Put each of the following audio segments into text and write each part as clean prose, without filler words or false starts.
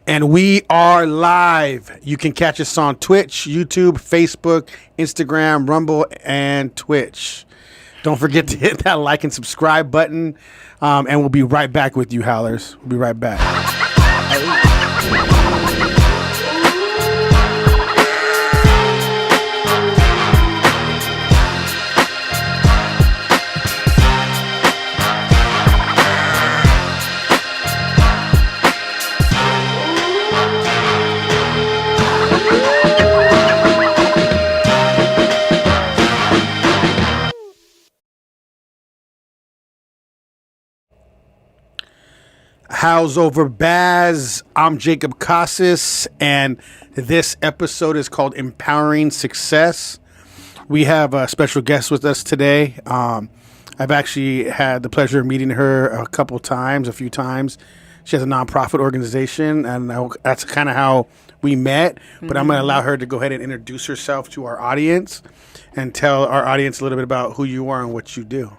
And we are live. You can catch us on Twitch, YouTube, Facebook, Instagram, Rumble, and Twitch. Don't forget to hit that like and subscribe button. And we'll be right back with you, Howlers. We'll be right back. How's over Baz? I'm Jacob Casas, and this episode is called Empowering Success. We have a special guest with us today. I've actually had the pleasure of meeting her a few times. She has a nonprofit organization, and that's kind of how we met. But I'm going to allow her to go ahead and introduce herself to our audience and tell our audience a little bit about who you are and what you do.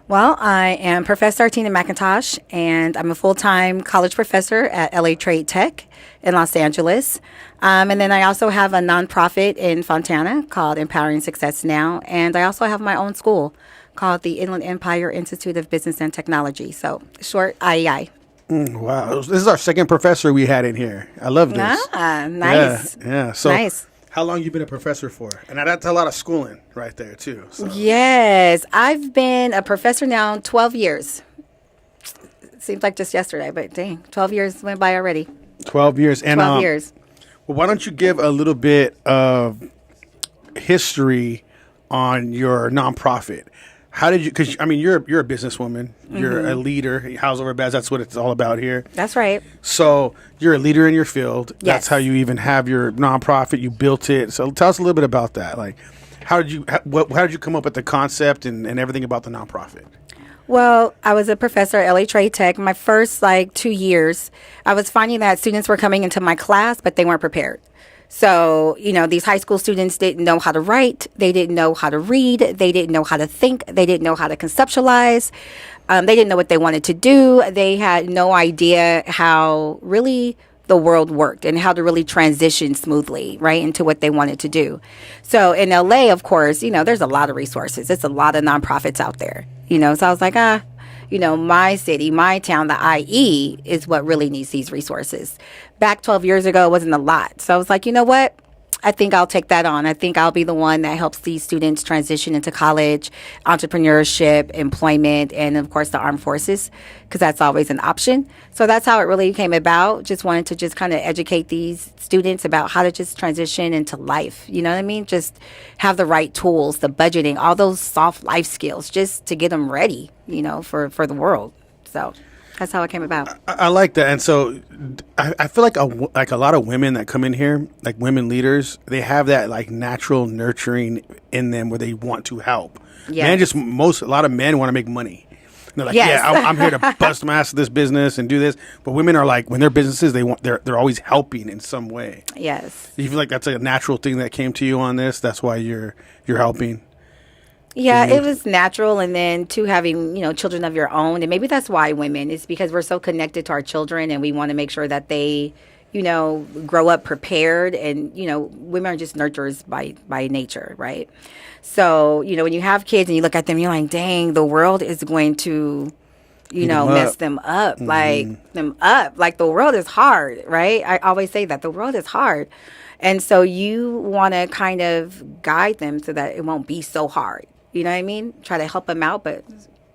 Well, I am Professor Tina McIntosh, and I'm a full-time college professor at LA Trade Tech in Los Angeles. And then I also have a nonprofit in Fontana called Empowering Success Now. And I also have my own school called the Inland Empire Institute of Business and Technology. So, short, IEI. Wow. This is our second professor we had in here. I love this. Ah, nice. Yeah. So, nice. How long you been a professor for? And that's a lot of schooling right there, too. So. Yes. I've been a professor now 12 years. Seems like just yesterday, but dang, 12 years went by already. 12 years. And, 12 years. Well, why don't you give a little bit of history on your nonprofit? How did you, because, I mean, you're a businesswoman. You're a leader. House Over Baz, that's what it's all about here. That's right. So you're a leader in your field. Yes. That's how you even have your nonprofit. You built it. So tell us a little bit about that. Like, how did you come up with the concept and everything about the nonprofit? Well, I was a professor at LA Trade Tech. My first 2 years, I was finding that students were coming into my class, but they weren't prepared. So, these high school students didn't know how to write. They didn't know how to read. They didn't know how to think. They didn't know how to conceptualize. They didn't know what they wanted to do. They had no idea how really the world worked and how to really transition smoothly, right, into what they wanted to do. So in LA, of course, there's a lot of resources. It's a lot of nonprofits out there, So I was like, my city, my town, the IE is what really needs these resources. Back 12 years ago, it wasn't a lot. So I was like, you know what? I think I'll take that on. I think I'll be the one that helps these students transition into college, entrepreneurship, employment, and of course the armed forces, because that's always an option. So that's how it really came about. Just wanted to just kind of educate these students about how to just transition into life. You know what I mean? Just have the right tools, the budgeting, all those soft life skills, just to get them ready, for the world. So that's how it came about. I like that. And so I feel like a lot of women that come in here, like women leaders, they have that like natural nurturing in them where they want to help. Yes. A lot of men want to make money. And they're like, yes. I'm here to bust my ass at this business and do this. But women are like, when they're businesses, they're always helping in some way. Yes. Do you feel like that's a natural thing that came to you on this? That's why you're helping? Yeah, it was natural. And then to having, children of your own. And maybe that's why women, is because we're so connected to our children and we want to make sure that they, grow up prepared. And, women are just nurturers by nature, right? So, when you have kids and you look at them, you're like, dang, the world is going to, mess them up, like the world is hard, right? I always say that the world is hard. And so you want to kind of guide them so that it won't be so hard. You know what I mean? Try to help them out, but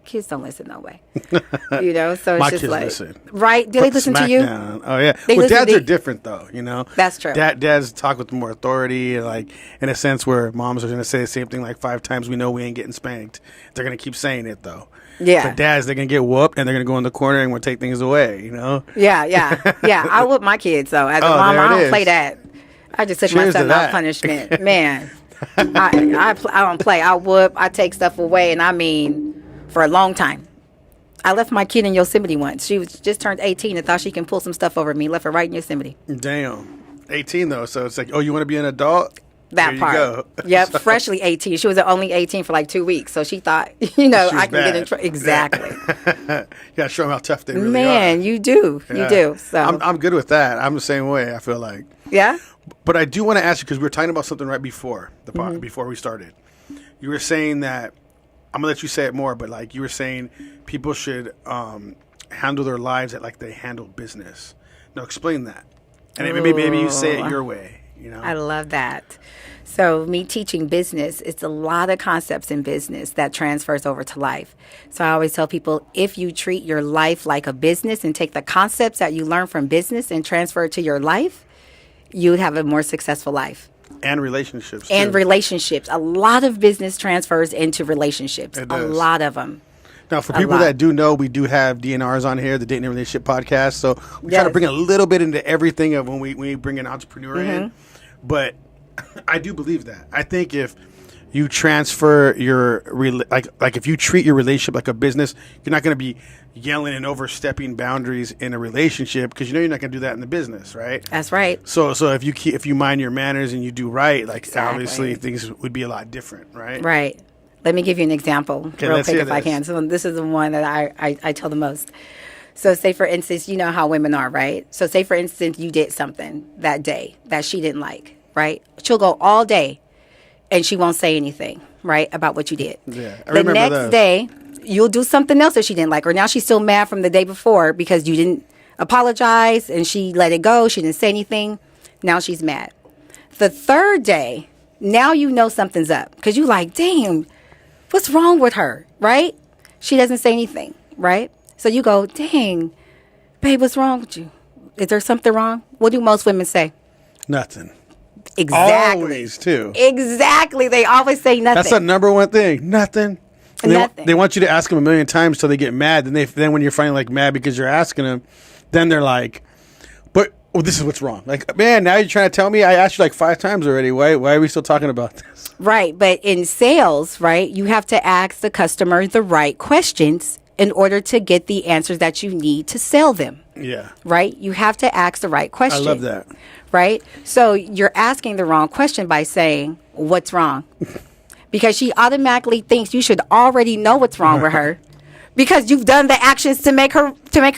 kids don't listen no way. So it's My just kids like, listen. right? Do they listen to you? Down. Oh yeah. They Well, listen dads to- are different though. That's true. Dads talk with more authority, and like in a sense where moms are going to say the same thing like 5 times. We know we ain't getting spanked. They're going to keep saying it though. Yeah. But dads, they're going to get whooped and they're going to go in the corner and we'll take things away. Yeah. I whoop my kids though. As a mom, I don't play that. I just took Cheers my to son out that. punishment, man. I don't play. I whoop. I take stuff away, and I mean, for a long time. I left my kid in Yosemite once. She was just turned 18 and thought she can pull some stuff over me. Left her right in Yosemite. Damn. 18 though, so it's like, oh, you want to be an adult? That There you part. go. Yep, freshly 18. She was only 18 for like 2 weeks, so she thought, you know, She was I can get in bad. trouble. Exactly. You gotta show them how tough they really Man, are. you do. You Yeah. do. So, I'm good with that. I'm the same way. I feel like. yeah. But I do want to ask you because we were talking about something right before the before we started. You were saying that I'm gonna let you say it more, but like you were saying, people should handle their lives like they handle business. Now explain that, and maybe you say it your way. You know, I love that. So me teaching business, it's a lot of concepts in business that transfers over to life. So I always tell people, if you treat your life like a business and take the concepts that you learn from business and transfer it to your life, you would have a more successful life. and relationships And too. relationships. A lot of business transfers into relationships. It A does. lot of them. Now, for A people lot. that do know, we do have DNRs on here, the Dating and Relationship Podcast. So we try to Yes. bring a little bit into everything of when we bring an entrepreneur Mm-hmm. in. But I do believe that. I think if you transfer your like if you treat your relationship like a business, you're not going to be yelling and overstepping boundaries in a relationship because you know you're not going to do that in the business, right? That's right. So if you mind your manners and you do right, like Exactly. obviously things would be a lot different, right? Right. Let me give you an example real let's quick hear if I this. can. So this is the one that I tell the most. So say for instance, you know how women are, right? So say for instance, you did something that day that she didn't like, right? She'll go all day and she won't say anything, right, about what you did. Yeah, I The remember next those. day, you'll do something else that she didn't like, or now she's still mad from the day before because you didn't apologize and she let it go. She didn't say anything. Now she's mad. The third day, now you know something's up because you like, damn, what's wrong with her, right? She doesn't say anything, right? So you go, dang, babe, what's wrong with you? Is there something wrong? What do most women say? Nothing. Exactly. Always too. Exactly. They always say nothing. That's the number one thing. Nothing. And Nothing. They want you to ask them a million times till they get mad. Then when you're finally like mad because you're asking them, then they're like, "But this is what's wrong." Like, man, now you're trying to tell me I asked you like 5 times already. Why are we still talking about this? Right. But in sales, right, you have to ask the customer the right questions in order to get the answers that you need to sell them. Yeah, Right? You have to ask the right I question. love that. Right? So you're asking the wrong question by saying, what's wrong? Because she automatically thinks you should already know what's wrong with her because you've done the actions to make her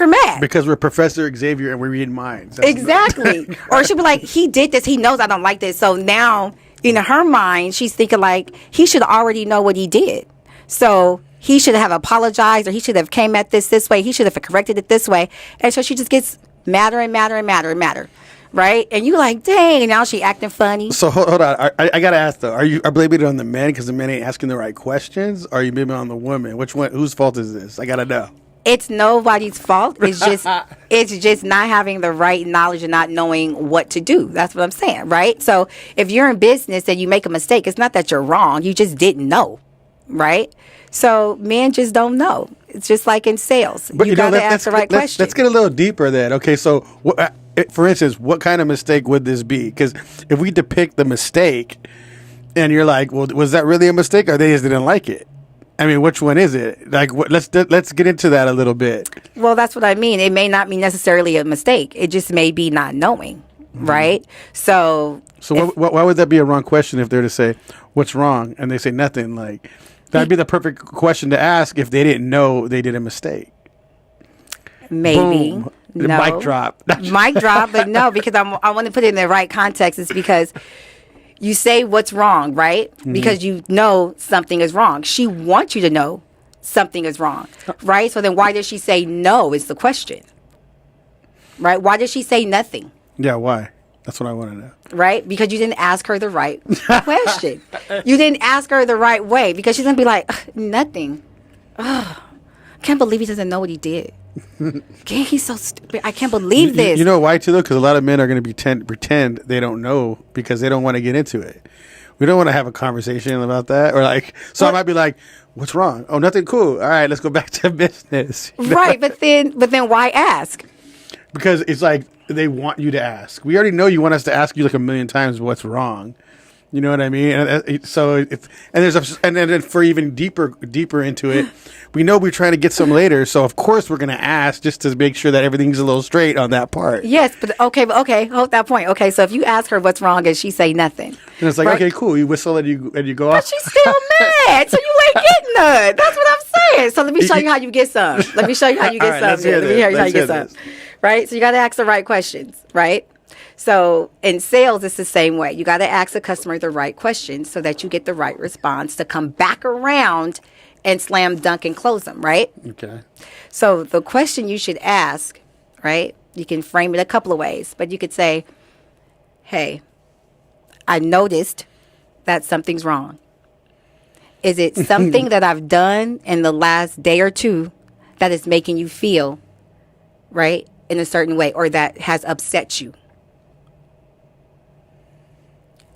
mad. Because we're Professor Xavier and we read minds. That's Exactly. Or she'll be like, he did this, he knows I don't like this. So now in her mind, she's thinking like he should already know what he did. So he should have apologized or he should have came at this way. He should have corrected it this way. And so she just gets madder and madder and madder and madder. Right? And you like, dang, now she acting funny. So hold on. I gotta ask though. Are you blaming it on the men because the men ain't asking the right questions? Or are you blaming it on the woman? Which one? Whose fault is this? I gotta know. It's nobody's fault. It's just not having the right knowledge and not knowing what to do. That's what I'm saying, right? So if you're in business and you make a mistake, it's not that you're wrong. You just didn't know, right? So men just don't know. It's just like in sales. You got to ask the right question. Let's get a little deeper then. Okay, so for instance, what kind of mistake would this be? Because if we depict the mistake, and you're like, well, was that really a mistake, or they just didn't like it? I mean, which one is it? Like, let's get into that a little bit. Well, that's what I mean. It may not be necessarily a mistake. It just may be not knowing, right? So Why would that be a wrong question if they're to say what's wrong and they say nothing? Like, that'd be the perfect question to ask if they didn't know they did a mistake. maybe. Boom. No. Mic drop. Mic drop, but no, because I want to put it in the right context. It's because you say what's wrong, right? Because you know something is wrong. She wants you to know something is wrong, right? So then why does she say no is the question, right? Why does she say nothing, Yeah, why? That's what I want to know. right? Because you didn't ask her the right question. You didn't ask her the right way because she's going to be like, "Ugh, nothing. Ugh, I can't believe he doesn't know what he did. He's so stupid. I can't believe this. You know why too though? Because a lot of men are going to pretend they don't know because they don't want to get into it. We don't want to have a conversation about that, or like. So I might be like, "What's wrong? Oh, nothing. Cool. All right, let's go back to business." You know? Right, but then why ask? Because it's like they want you to ask. We already know you want us to ask you like a million times what's wrong. You know what I mean? So and then for even deeper into it, we know we're trying to get some later. So of course we're going to ask just to make sure that everything's a little straight on that part. Yes, but okay, hold that point. Okay, so if you ask her what's wrong and she say nothing, and it's like, right? Okay, cool, you whistle and you go off. But she's still mad, so you ain't getting none. That's what I'm saying. So let me show you how you get some. Let me show you how you get some. Let me show you how you get some. Right? So you got to ask the right questions, right? So in sales, it's the same way. You got to ask the customer the right questions so that you get the right response to come back around and slam dunk and close them, right? Okay. So the question you should ask, right? You can frame it a couple of ways, but you could say, hey, I noticed that something's wrong. Is it something that I've done in the last day or two that is making you feel, right, in a certain way, or that has upset you?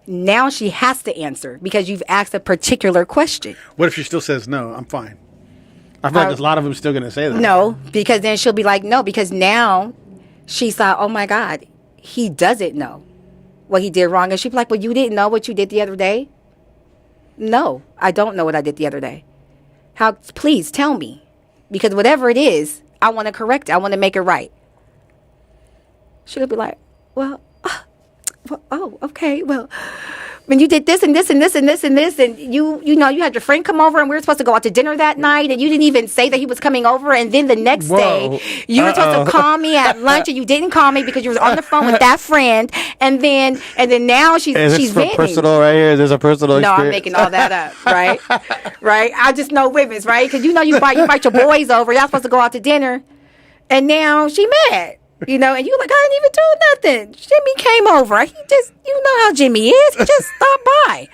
Now she has to answer because you've asked a particular question. What if she still says no? I'm fine. I feel like there's a lot of them still going to say that. No, because then she'll be like, no, because now she thought, oh my God, he doesn't know what he did wrong. And she'd be like, well, you didn't know what you did the other day? No, I don't know what I did the other day. Please tell me. Because whatever it is, I want to correct it. I want to make it right. She'll be like, well, oh, okay. Well, when you did this and this and this and this and this, and you know, you had your friend come over and we were supposed to go out to dinner that night and you didn't even say that he was coming over. And then the next day you were supposed to call me at lunch and you didn't call me because you were on the phone with that friend. And then now she's venting. Personal right here. There's a personal experience. No, I'm making all that up, right? Right? I just know women's, right? Because you know you invite your boys over. Y'all supposed to go out to dinner. And now she mad. You know, and you like, I didn't even do nothing. Jimmy came over. He just, you know how Jimmy is. He just stopped by.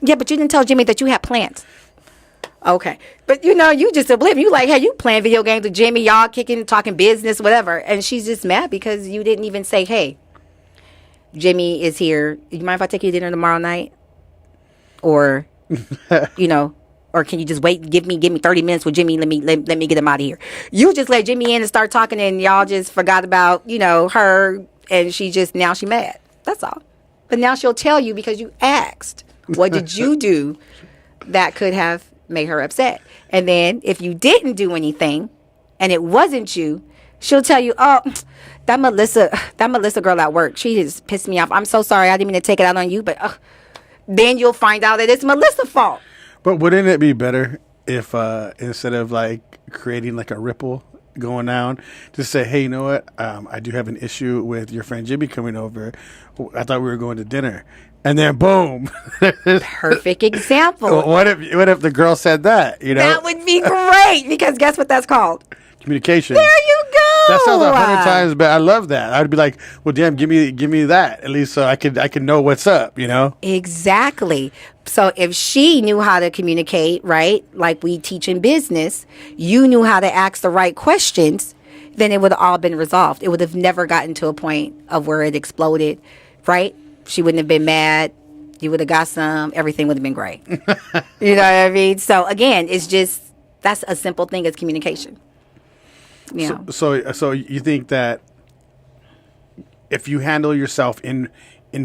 Yeah, but you didn't tell Jimmy that you had plans. Okay. But, you know, you just oblivious. You like, hey, you playing video games with Jimmy, y'all kicking, talking business, whatever. And she's just mad because you didn't even say, hey, Jimmy is here. You mind if I take you to dinner tomorrow night? Or, you know, or can you just wait? Give me 30 minutes with Jimmy. Let me get him out of here. You just let Jimmy in and start talking, and y'all just forgot about, you know, her, and now she mad. That's all. But now she'll tell you because you asked. What did you do that could have made her upset? And then if you didn't do anything, and it wasn't you, she'll tell you, oh, that Melissa girl at work, she just pissed me off. I'm so sorry. I didn't mean to take it out on you, but then you'll find out that it's Melissa's fault. But wouldn't it be better if instead of like creating like a ripple going down, just say, hey, you know what? I do have an issue with your friend Jimmy coming over. I thought we were going to dinner. And then boom. Perfect example. What if the girl said that? You know? That would be great because guess what that's called? Communication. There you go. That sounds 100 times better. I love that. I'd be like, well, damn, give me that at least so I can know what's up, you know? Exactly. So if she knew how to communicate, right, like we teach in business, you knew how to ask the right questions, then it would have all been resolved. It would have never gotten to a point of where it exploded, right? She wouldn't have been mad. You would have got some. Everything would have been great. You know what I mean? So again, it's just, that's a simple thing as communication. Yeah. So you think that if you handle yourself in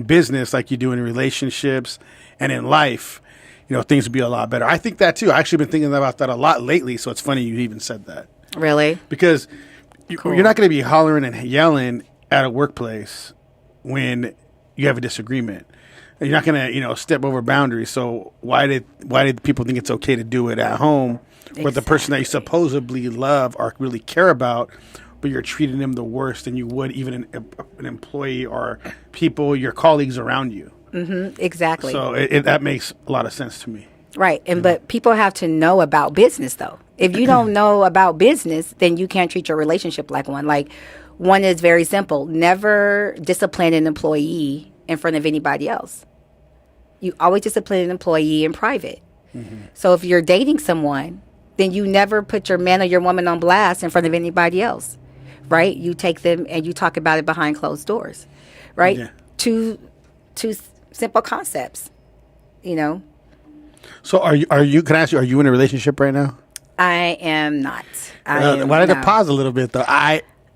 business like you do in relationships and in life, you know, things would be a lot better. I think that too. I've actually been thinking about that a lot lately. So it's funny you even said that. Really? Because you're not going to be hollering and yelling at a workplace when you have a disagreement. And you're not going to, you know, step over boundaries. So why did people think it's okay to do it at home? With the person that you supposedly love or really care about, but you're treating them the worse than you would even an employee or people, your colleagues around you. Mm-hmm, exactly. So that makes a lot of sense to me. Right. And but people have to know about business, though. If you don't know about business, then you can't treat your relationship like one. Like, one is very simple. Never discipline an employee in front of anybody else. You always discipline an employee in private. Mm-hmm. So if you're dating someone, then you never put your man or your woman on blast in front of anybody else, right? You take them and you talk about it behind closed doors, right? Yeah. Two simple concepts, you know. So are you? Can I ask you? Are you in a relationship right now? I am not. Why did it pause a little bit though?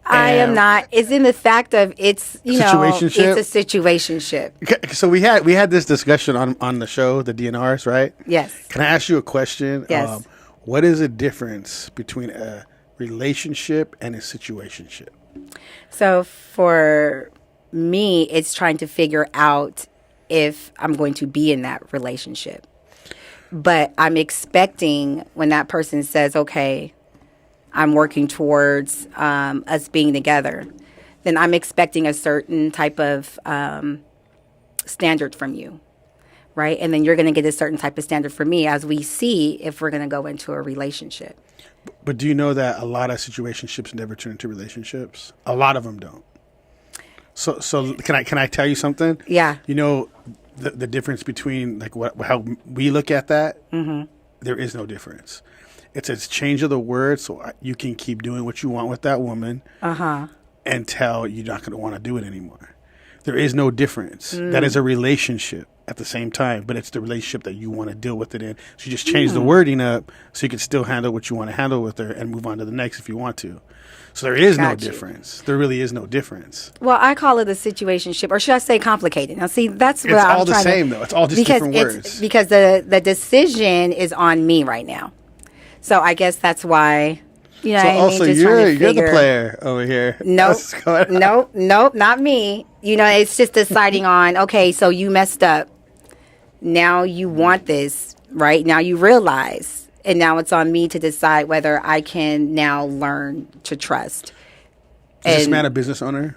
I am not. It's in the fact of it's Situationship? it's a situationship. So we had this discussion on the show, the DNRs, right? Yes. Can I ask you a question? Yes. What is the difference between a relationship and a situationship? So for me, it's trying to figure out if I'm going to be in that relationship. But I'm expecting when that person says, okay, I'm working towards us being together, then I'm expecting a certain type of standard from you, right? And then you're going to get a certain type of standard from me as we see if we're going to go into a relationship. But do you know that a lot of situationships never turn into relationships? A lot of them don't. So can I tell you something? Yeah. You know the difference between like how we look at that? Mm-hmm. There is no difference. It's a change of the word, so you can keep doing what you want with that woman until you're not going to want to do it anymore. There is no difference. That is a relationship at the same time, but it's the relationship that you want to deal with it in. So you just change the wording up so you can still handle what you want to handle with her and move on to the next if you want to. So there is no difference. There really is no difference. Well, I call it a situationship, or should I say complicated? Now, see, that's what It's I'm all the trying same, to, though. It's all just different words. Because the decision is on me right now. So I guess that's why, So what I mean? also Just you're trying to the figure- player over here. Nope, What's going on? nope, not me. It's just deciding on, okay, so you messed up. Now you want this, right? Now you realize, and now it's on me to decide whether I can now learn to trust. Is this And man a business owner?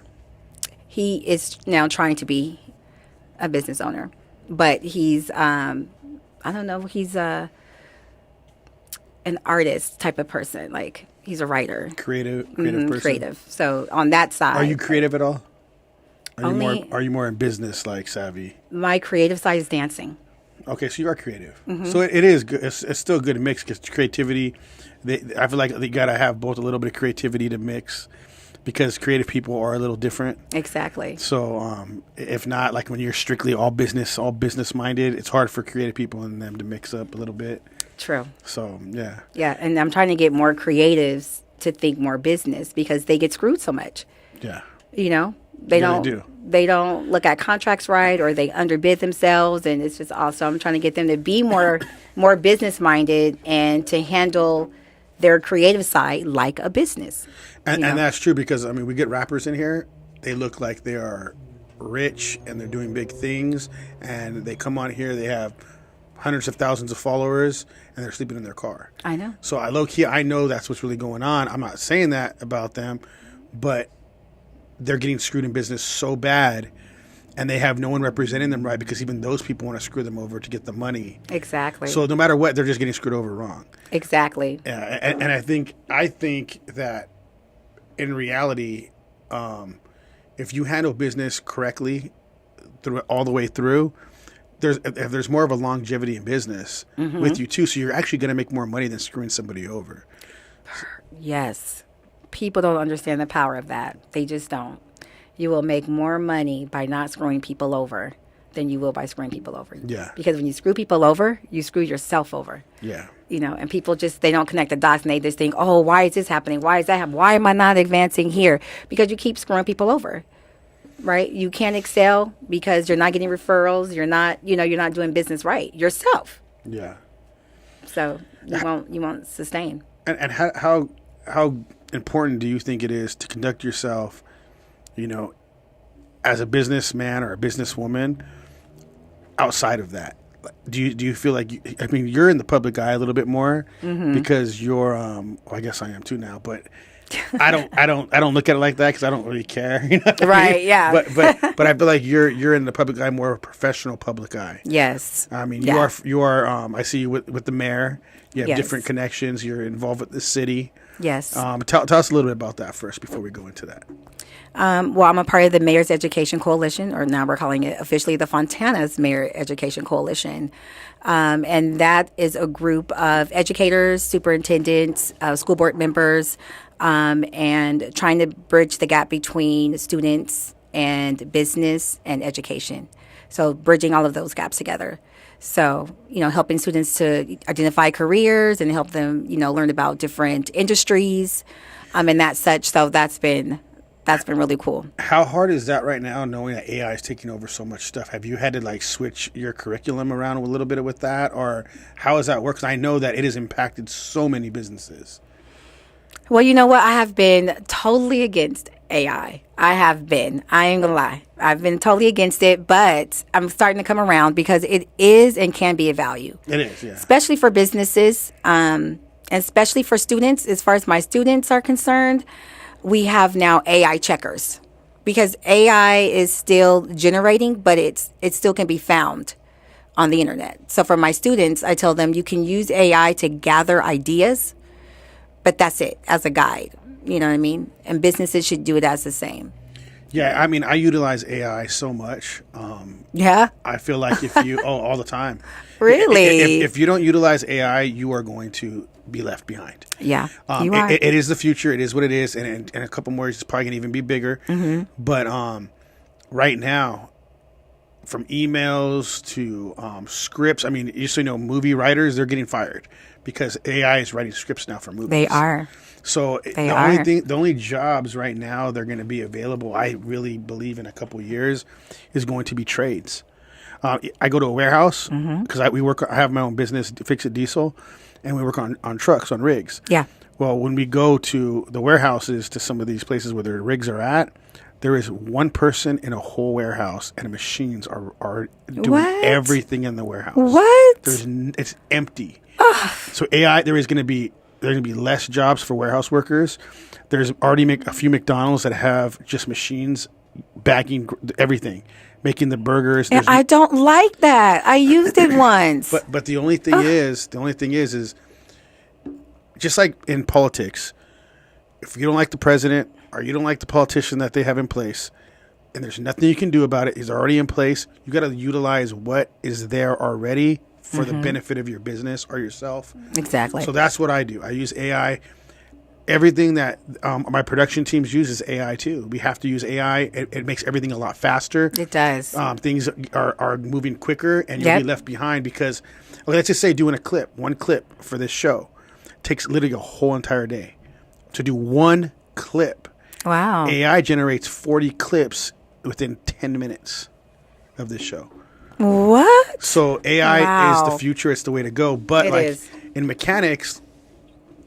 he is now trying to be a business owner, but he's, I don't know, he's an artist type of person. Like he's a writer, Creative person. creative. So on that side, Are you creative at all? Only- Are you more in business like savvy? my creative side is dancing. Okay, so you are creative. So it is good. It's still a good mix because creativity. I feel like you gotta have both a little bit of creativity to mix, because creative people are a little different. Exactly. So if not, like when you're strictly all business minded, it's hard for creative people and them to mix up a little bit. True. So yeah. Yeah, and I'm trying to get more creatives to think more business because they get screwed so much. Yeah. They Yeah, don't. they do. They don't look at contracts right, or they underbid themselves, and it's just awesome. I'm trying to get them to be more business minded and to handle their creative side like a business. And that's true because, I mean, we get rappers in here. They look like they are rich and they're doing big things. And they come on here, they have hundreds of thousands of followers, and they're sleeping in their car. I know. So I know that's what's really going on. I'm not saying that about them, but they're getting screwed in business so bad. And they have no one representing them right because even those people want to screw them over to get the money. Exactly. So no matter what, they're just getting screwed over wrong. Exactly. Yeah, and I think that in reality, if you handle business correctly through all the way through, there's more of a longevity in business with you too. So you're actually going to make more money than screwing somebody over. Yes. People don't understand the power of that. They just don't. You will make more money by not screwing people over than you will by screwing people over. Yeah. Because when you screw people over, you screw yourself over. Yeah. And people they don't connect the dots, and they just think, oh, why is this happening? Why is that happening? Why am I not advancing here? Because you keep screwing people over, right? You can't excel because you're not getting referrals. You're not doing business right yourself. Yeah. So you won't sustain. And how important do you think it is to conduct yourself, as a businessman or a businesswoman outside of that? Do you feel like you're in the public eye a little bit more because you're I guess I am too now, but I don't look at it like that because I don't really care. You know what I mean? Right, yeah. But I feel like you're in the public eye, more of a professional public eye. Yes. I mean, Yeah. you are. I see you with the mayor. You have Yes. different connections. You're involved with the city. Yes. Tell us a little bit about that first before we go into that. Well, I'm a part of the Mayor's Education Coalition, or now we're calling it officially the Fontana's Mayor Education Coalition. And that is a group of educators, superintendents, school board members, and trying to bridge the gap between students and business and education. So bridging all of those gaps together. So, helping students to identify careers and help them, learn about different industries, And that's such. So that's been really cool. How hard is that right now, knowing that AI is taking over so much stuff? Have you had to like switch your curriculum around a little bit with that, or how does that work? 'Cause I know that it has impacted so many businesses. Well, you know what? I have been totally against AI. I have been. I ain't gonna lie. I've been totally against it, but I'm starting to come around because it is and can be a value. It is, yeah. Especially for businesses, and especially for students. As far as my students are concerned, we have now AI checkers because AI is still generating, but it still can be found on the internet. So for my students, I tell them you can use AI to gather ideas, but that's it as a guide. You know what I mean? And businesses should do it as the same. Yeah, I mean, I utilize AI so much. Yeah. I feel like if you, all the time. Really? If you don't utilize AI, you are going to be left behind. Yeah. You are. It is the future. It is what it is. And in a couple more years, it's probably going to even be bigger. Mm-hmm. But right now, from emails to scripts, I mean, just so you know, movie writers, they're getting fired because AI is writing scripts now for movies. They are. So the only jobs right now they're going to be available, I really believe in a couple of years, is going to be trades. I go to a warehouse because I have my own business, Fix It Diesel, and we work on trucks, on rigs. Yeah. Well, when we go to the warehouses, to some of these places where their rigs are at, there is one person in a whole warehouse, and the machines are doing everything in the warehouse. What? It's empty. So AI, there's going to be less jobs for warehouse workers. There's already a few McDonald's that have just machines bagging everything, making the burgers. And I don't like that. I used it once. But the only thing is just like in politics, if you don't like the president or you don't like the politician that they have in place, and there's nothing you can do about it, he's already in place. You got to utilize what is there already for the benefit of your business or yourself. Exactly. So that's what I do. I use AI. Everything that my production teams use is AI too. We have to use AI. It makes everything a lot faster. It does. Things are moving quicker, and you'll be left behind because, let's just say doing one clip for this show takes literally a whole entire day to do one clip. Wow. AI generates 40 clips within 10 minutes of this show. What? So AI is the future. It's the way to go. But in mechanics,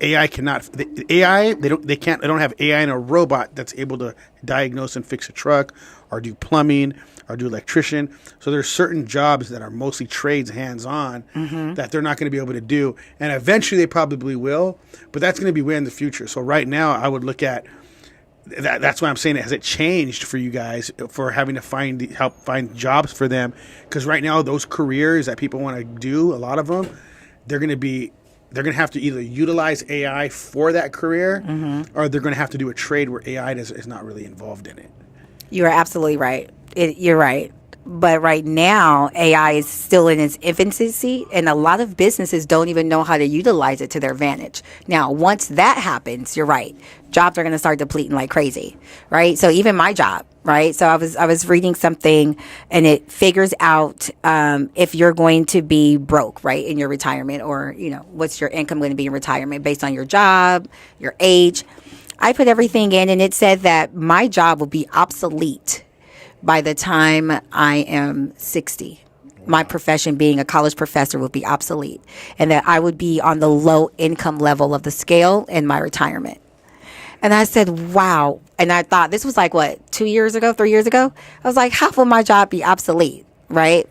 AI cannot. They don't have AI in a robot that's able to diagnose and fix a truck, or do plumbing, or do electrician. So there's certain jobs that are mostly trades, hands-on, that they're not going to be able to do. And eventually they probably will, but that's going to be way in the future. So right now I would look at that. That's why I'm saying, has it changed for you guys for having to help find jobs for them? Because right now those careers that people want to do, a lot of them, they're going to have to either utilize AI for that career, or they're going to have to do a trade where AI is not really involved in it. You are absolutely right. You're right. But right now, AI is still in its infancy, and a lot of businesses don't even know how to utilize it to their advantage. Now, once that happens, you're right. Jobs are going to start depleting like crazy, right? So even my job, right? So I was reading something, and it figures out if you're going to be broke, right, in your retirement, or what's your income going to be in retirement based on your job, your age. I put everything in, and it said that my job will be obsolete by the time I am 60. My profession, being a college professor, would be obsolete, and that I would be on the low income level of the scale in my retirement. And I said, wow. And I thought, this was like, 2 years ago, 3 years ago? I was like, how will my job be obsolete, right?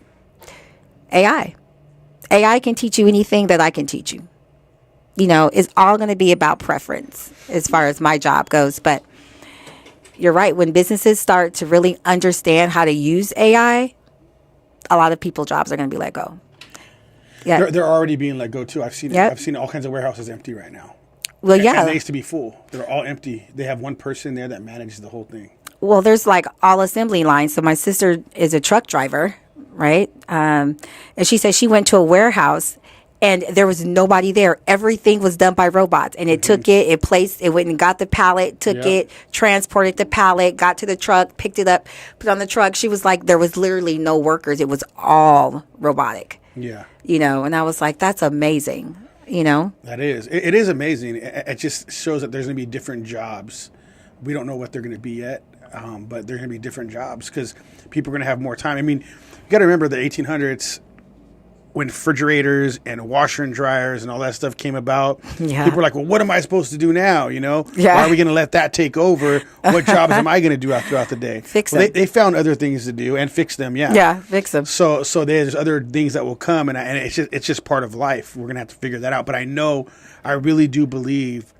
AI. AI can teach you anything that I can teach you. It's all going to be about preference as far as my job goes. But you're right. When businesses start to really understand how to use AI, a lot of people's jobs are going to be let go. Yeah, they're already being let go too. I've seen I've seen all kinds of warehouses empty right now. Well, yeah, and they used to be full. They're all empty. They have one person there that manages the whole thing. Well, there's like all assembly lines. So my sister is a truck driver, right? And she said she went to a warehouse, and there was nobody there. Everything was done by robots. And it took it went and got the pallet, took it, transported the pallet, got to the truck, picked it up, put it on the truck. She was like, there was literally no workers. It was all robotic. Yeah. And I was like, that's amazing. That is. It is amazing. It just shows that there's going to be different jobs. We don't know what they're going to be yet, but they're going to be different jobs because people are going to have more time. I mean, you got to remember the 1800s when refrigerators and washer and dryers and all that stuff came about. Yeah. People were like, well, what am I supposed to do now? Yeah. Why are we going to let that take over? What jobs am I going to do throughout the day? Fix them. They found other things to do and fix them. Yeah. Yeah, fix them. So there's other things that will come, and it's just part of life. We're gonna have to figure that out. But I really do believe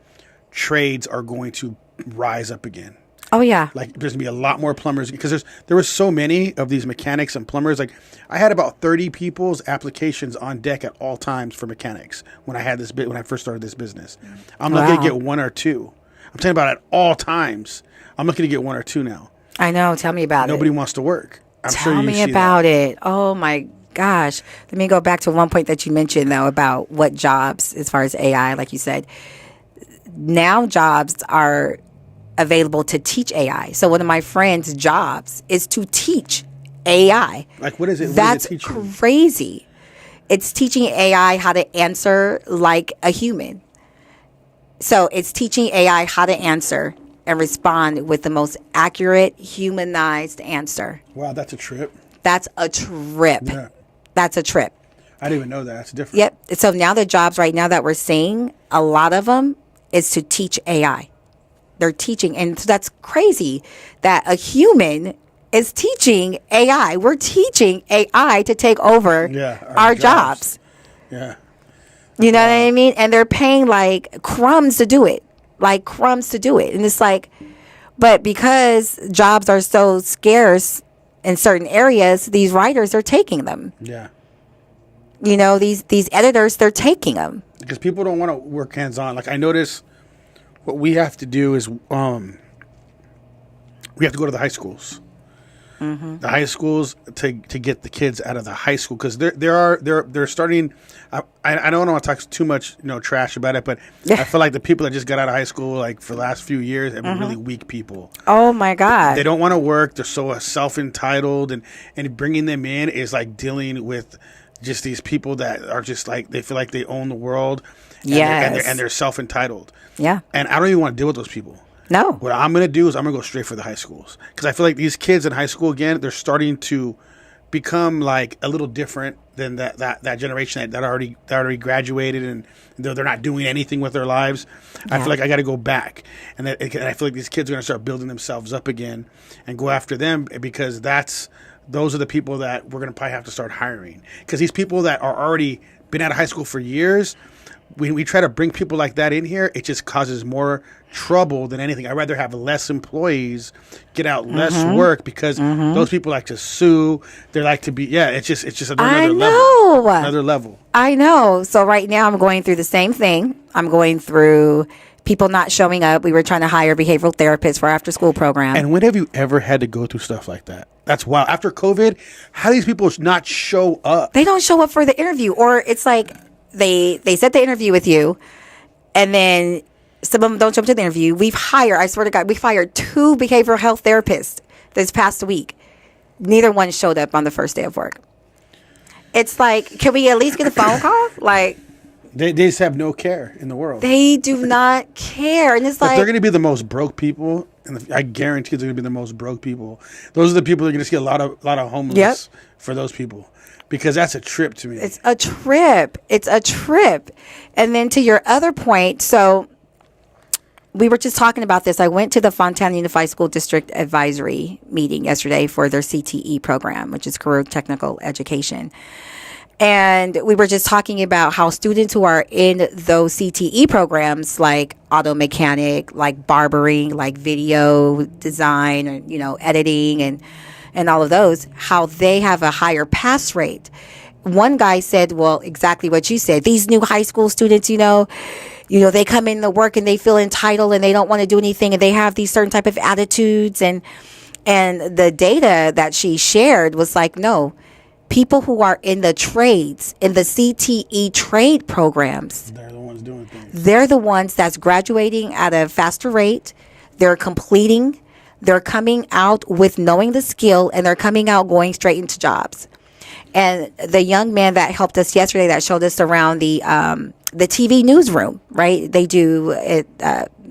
trades are going to rise up again. Oh, yeah. Like there's gonna be a lot more plumbers because there were so many of these mechanics and plumbers. Like I had about 30 people's applications on deck at all times for mechanics when I first started this business. I'm looking to get one or two. I'm talking about at all times. I'm looking to get one or two now. I know. Tell me about Nobody it. wants to work. I'm Tell sure you me see about that. it. Oh, my gosh. Let me go back to one point that you mentioned, though, about what jobs, as far as AI, like you said. Now jobs are available to teach AI. So one of my friends' jobs is to teach AI. Like what is it? That's what is it teaching? crazy. It's teaching AI how to answer like a human. So it's teaching AI how to answer and respond with the most accurate, humanized answer. Wow, that's a trip. That's a trip. Yeah. That's a trip. I didn't even know that. That's different. Yep. So now the jobs right now that we're seeing, a lot of them is to teach AI. They're teaching. And so that's crazy that a human is teaching AI. We're teaching AI to take over our jobs. Yeah. You know what I mean? And they're paying like crumbs to do it. Like crumbs to do it. And it's like, but because jobs are so scarce in certain areas, these writers are taking them. Yeah. You know, these editors, they're taking them. Because people don't want to work hands-on. Like I notice what we have to do is we have to go to the high schools. Mm-hmm. The high schools to get the kids out of the high school because they're starting. I don't want to talk too much trash about it, but I feel like the people that just got out of high school like for the last few years have been really weak people. Oh my God! They don't want to work. They're so self-entitled, and bringing them in is like dealing with just these people that are just like they feel like they own the world. And they're self-entitled. Yeah. And I don't even want to deal with those people. No. What I'm going to do is I'm going to go straight for the high schools. Because I feel like these kids in high school, again, they're starting to become like a little different than that generation that already graduated and they're not doing anything with their lives. Yeah. I feel like I got to go back. And I feel like these kids are going to start building themselves up again and go after them because those are the people that we're going to probably have to start hiring. Because these people that are already been out of high school for years, when we try to bring people like that in here, it just causes more trouble than anything. I'd rather have less employees, get out less work because those people like to sue. They like to be, it's just another level. Another level. I know. So right now I'm going through the same thing. I'm going through people not showing up. We were trying to hire behavioral therapists for after school program. And when have you ever had to go through stuff like that? That's wild. After COVID, how do these people not show up? They don't show up for the interview, or it's like they set the interview with you and then some of them don't show up to the interview. I swear to God, we fired 2 behavioral health therapists this past week. Neither one showed up on the first day of work. It's like, can we at least get a phone call? Like, they just have no care in the world. They do not care. And it's but like, they're going to be the most broke people. And I guarantee they're going to be the most broke people. Those are the people that are going to see a lot of homeless for those people. Because that's a trip to me. It's a trip. It's a trip. And then to your other point, so we were just talking about this. I went to the Fontana Unified School District Advisory meeting yesterday for their CTE program, which is Career Technical Education. And we were just talking about how students who are in those CTE programs, like auto mechanic, like barbering, like video design, or, editing and all of those, how they have a higher pass rate. One guy said, well, exactly what you said. These new high school students, they come in to work and they feel entitled and they don't want to do anything and they have these certain type of attitudes. And the data that she shared was like, no, people who are in the trades, in the CTE trade programs, they're the ones doing things. They're the ones that's graduating at a faster rate. They're completing. They're coming out with knowing the skill, and they're coming out going straight into jobs. And the young man that helped us yesterday, that showed us around the the TV newsroom, right? They do it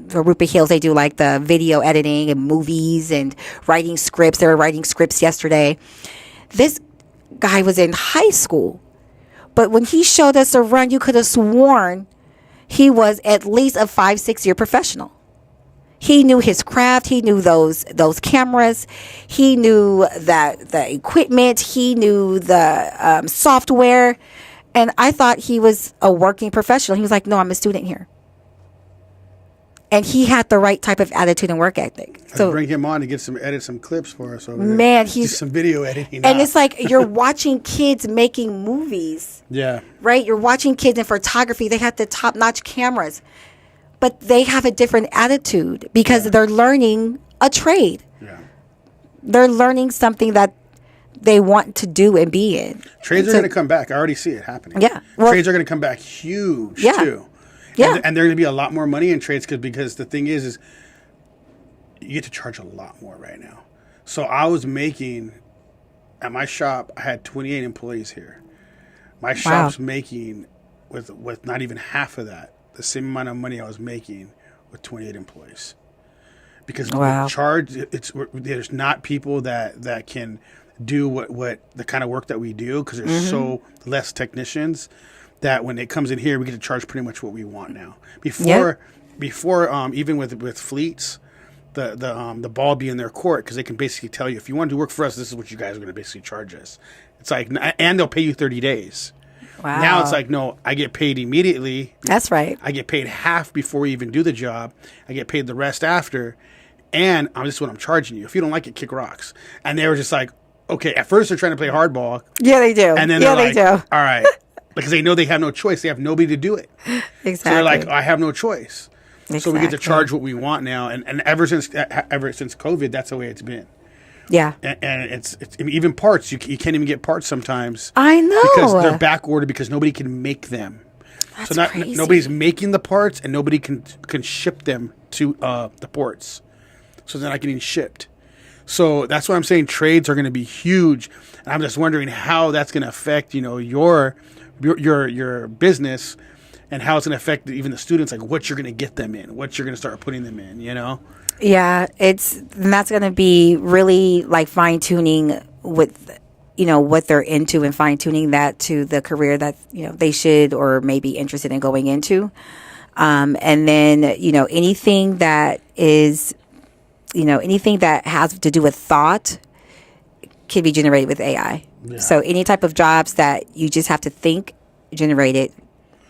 for Rupa Hills. They do like the video editing and movies and writing scripts. They were writing scripts yesterday. This guy was in high school, but when he showed us around, you could have sworn he was at least a 5-6 year professional. He knew his craft. He knew those cameras. He knew the equipment. He knew the software. And I thought he was a working professional. He was like, no, I'm a student here. And he had the right type of attitude and work ethic. So bring him on to get edit some clips for us over there. Man, do some video editing. And it's like you're watching kids making movies. Yeah. Right? You're watching kids in photography. They have the top-notch cameras. But they have a different attitude because they're learning a trade. Yeah. They're learning something that they want to do and be in. Trades are going to come back. I already see it happening. Yeah. Well, trades are going to come back huge too. Yeah. And there's going to be a lot more money in trades because the thing is you get to charge a lot more right now. So I was making, at my shop, I had 28 employees here. My shop's making with not even half of that, the same amount of money I was making with 28 employees. Because there's not people that can do what the kind of work that we do because there's so less technicians that when it comes in here we get to charge pretty much what we want now. Before even with fleets, the ball be in their court because they can basically tell you if you want to do work for us, this is what you guys are going to basically charge us. It's like, and they'll pay you 30 days. Wow. Now it's like, no, I get paid immediately. That's right. I get paid half before we even do the job. I get paid the rest after. And this is what I'm charging you. If you don't like it, kick rocks. And they were just like, okay, at first they're trying to play hardball. Yeah, they do. And then they do. All right. Because they know they have no choice. They have nobody to do it. Exactly. So they're like, I have no choice. Exactly. So we get to charge what we want now. And ever since COVID, that's the way it's been. Yeah. And it's even parts. You can't even get parts sometimes. I know. Because they're back ordered because nobody can make them. That's crazy. Nobody's making the parts and nobody can ship them to the ports. So they're not getting shipped. So that's why I'm saying trades are going to be huge. And I'm just wondering how that's going to affect, your business and how it's going to affect even the students, like what you're going to get them in, what you're going to start putting them in, Yeah, and that's going to be really like fine tuning with, what they're into and fine tuning that to the career that, they should or may be interested in going into. And then, anything that is, anything that has to do with thought can be generated with AI. Yeah. So any type of jobs that you just have to think, generated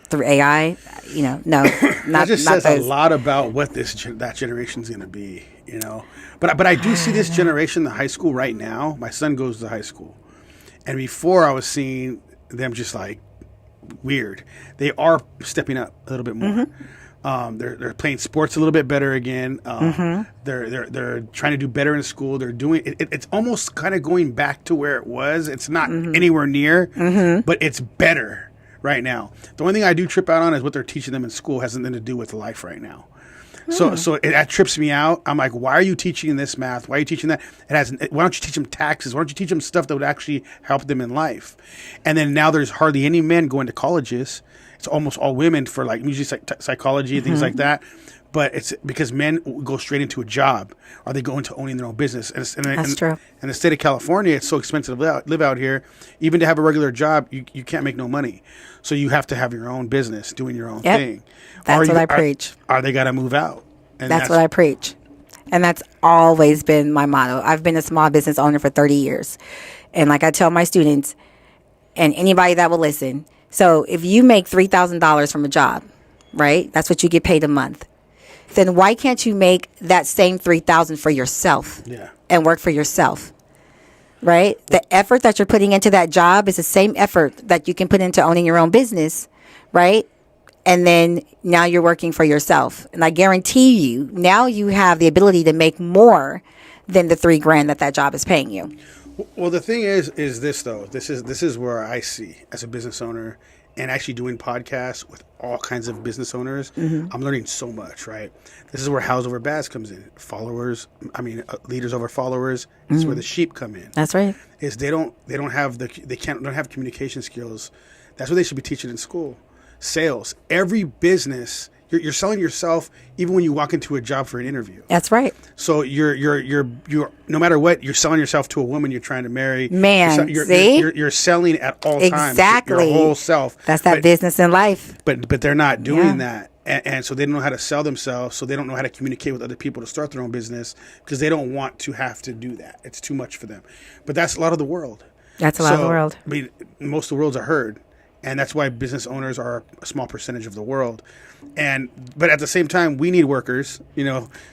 through AI, no, not that just not says those. A lot about what that generation is going to be, But I do see this generation in high school right now. My son goes to high school, and before I was seeing them just like weird. They are stepping up a little bit more. Mm-hmm. They're playing sports a little bit better again. They're trying to do better in school. They're doing it's almost kind of going back to where it was. It's not anywhere near, but it's better right now. The only thing I do trip out on is what they're teaching them in school has nothing to do with life right now. So that trips me out. I'm like, why are you teaching this math? Why are you teaching that? Why don't you teach them taxes? Why don't you teach them stuff that would actually help them in life? And then now there's hardly any men going to colleges. It's almost all women for like usually psychology, things like that. But it's because men go straight into a job, or they go into owning their own business. That's true. In the state of California, it's so expensive to live out here. Even to have a regular job, you can't make no money. So you have to have your own business, doing your own thing. That's what I preach. Or they got to move out. And that's what I preach. And that's always been my motto. I've been a small business owner for 30 years. And like I tell my students and anybody that will listen, so if you make $3,000 from a job, right? That's what you get paid a month. Then why can't you make that same $3,000 for yourself and work for yourself? Right? The effort that you're putting into that job is the same effort that you can put into owning your own business, right? And then now you're working for yourself. And I guarantee you, now you have the ability to make more than the $3,000 that job is paying you. Well, the thing is this though. This is where I see as a business owner and actually doing podcasts with all kinds of business owners. I'm learning so much, right? This is where House Over Baz comes in. Leaders over followers. This is where the sheep come in. That's right. Is they don't have communication skills. That's what they should be teaching in school. sales. Every business, you're selling yourself even when you walk into a job for an interview. That's right. So you're no matter what, you're selling yourself to a woman you're trying to marry. Man, you're selling at all times. Exactly. Your whole self. That's that business in life. But they're not doing that. And so they don't know how to sell themselves. So they don't know how to communicate with other people to start their own business because they don't want to have to do that. It's too much for them. But that's a lot of the world. That's a lot of the world. I mean, most of the world's a herd. And that's why business owners are a small percentage of the world. But at the same time, we need workers,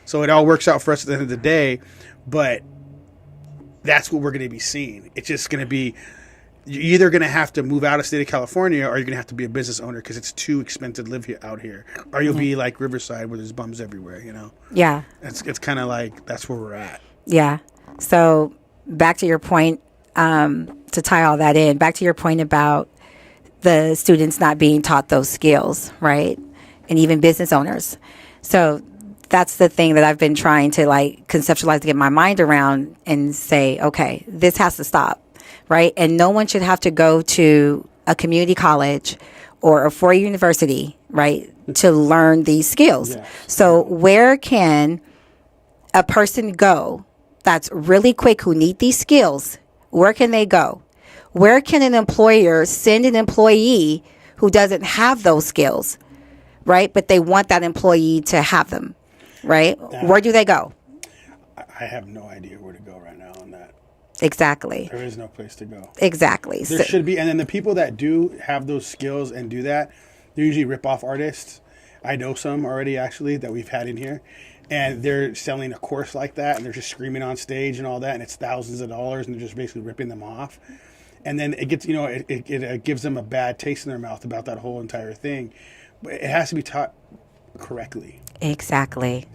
so it all works out for us at the end of the day. But that's what we're going to be seeing. It's just going to be, you're either going to have to move out of state of California or you're going to have to be a business owner because it's too expensive to live here, out here. Or you'll be like Riverside where there's bums everywhere, Yeah. It's kind of like that's where we're at. Yeah. So back to your point, to tie all that in, back to your point about the students not being taught those skills, right? And even business owners. So that's the thing that I've been trying to conceptualize to get my mind around and say, okay, this has to stop, right? And no one should have to go to a community college or a four-year university, right, to learn these skills. Yes. So where can a person go that's really quick who need these skills? Where can they go? Where can an employer send an employee who doesn't have those skills, right? But they want that employee to have them, right? Where do they go? I have no idea where to go right now on that. Exactly. There is no place to go. Exactly. There should be. And then the people that do have those skills and do that, they're usually rip-off artists. I know some already, actually, that we've had in here. And they're selling a course like that, and they're just screaming on stage and all that, and it's thousands of dollars, and they're just basically ripping them off. And then it gets, it gives them a bad taste in their mouth about that whole entire thing. But it has to be taught correctly. Exactly.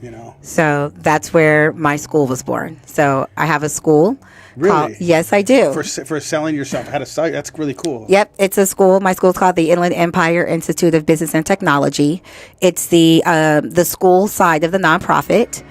So that's where my school was born. So I have a school. Really? Yes, I do. For selling yourself, how to sell. That's really cool. Yep, it's a school. My school's called the Inland Empire Institute of Business and Technology. It's the school side of the nonprofit,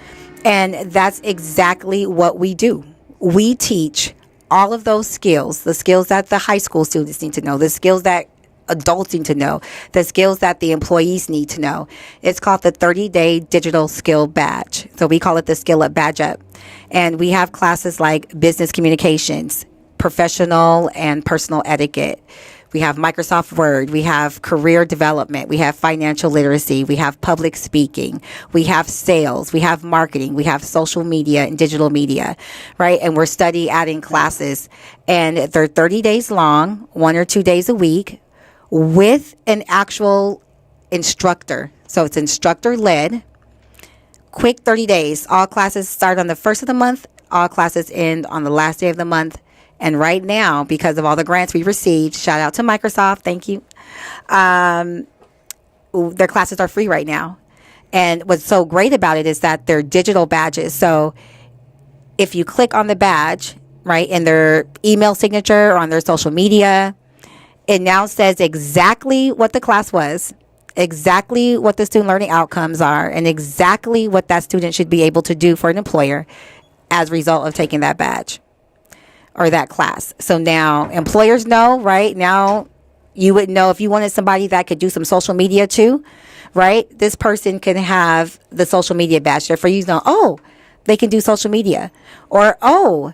and that's exactly what we do. We teach all of those skills, the skills that the high school students need to know, the skills that adults need to know, the skills that the employees need to know. It's called the 30-day digital skill badge. So we call it the Skill Up Badge Up. And we have classes like business communications, professional and personal etiquette. We have Microsoft Word. We have career development. We have financial literacy. We have public speaking. We have sales. We have marketing. We have social media and digital media, right? And we're adding classes. And they're 30 days long, 1 or 2 days a week, with an actual instructor. So it's instructor-led, quick 30 days. All classes start on the first of the month. All classes end on the last day of the month. And right now, because of all the grants we received, shout out to Microsoft, thank you. Their classes are free right now. And what's so great about it is that they're digital badges. So if you click on the badge, right, in their email signature or on their social media, it now says exactly what the class was, exactly what the student learning outcomes are, and exactly what that student should be able to do for an employer as a result of taking that badge or that class. So now employers know, right? Now you would know if you wanted somebody that could do some social media too, right? This person can have the social media badge. Therefore, you know, oh, they can do social media, or oh,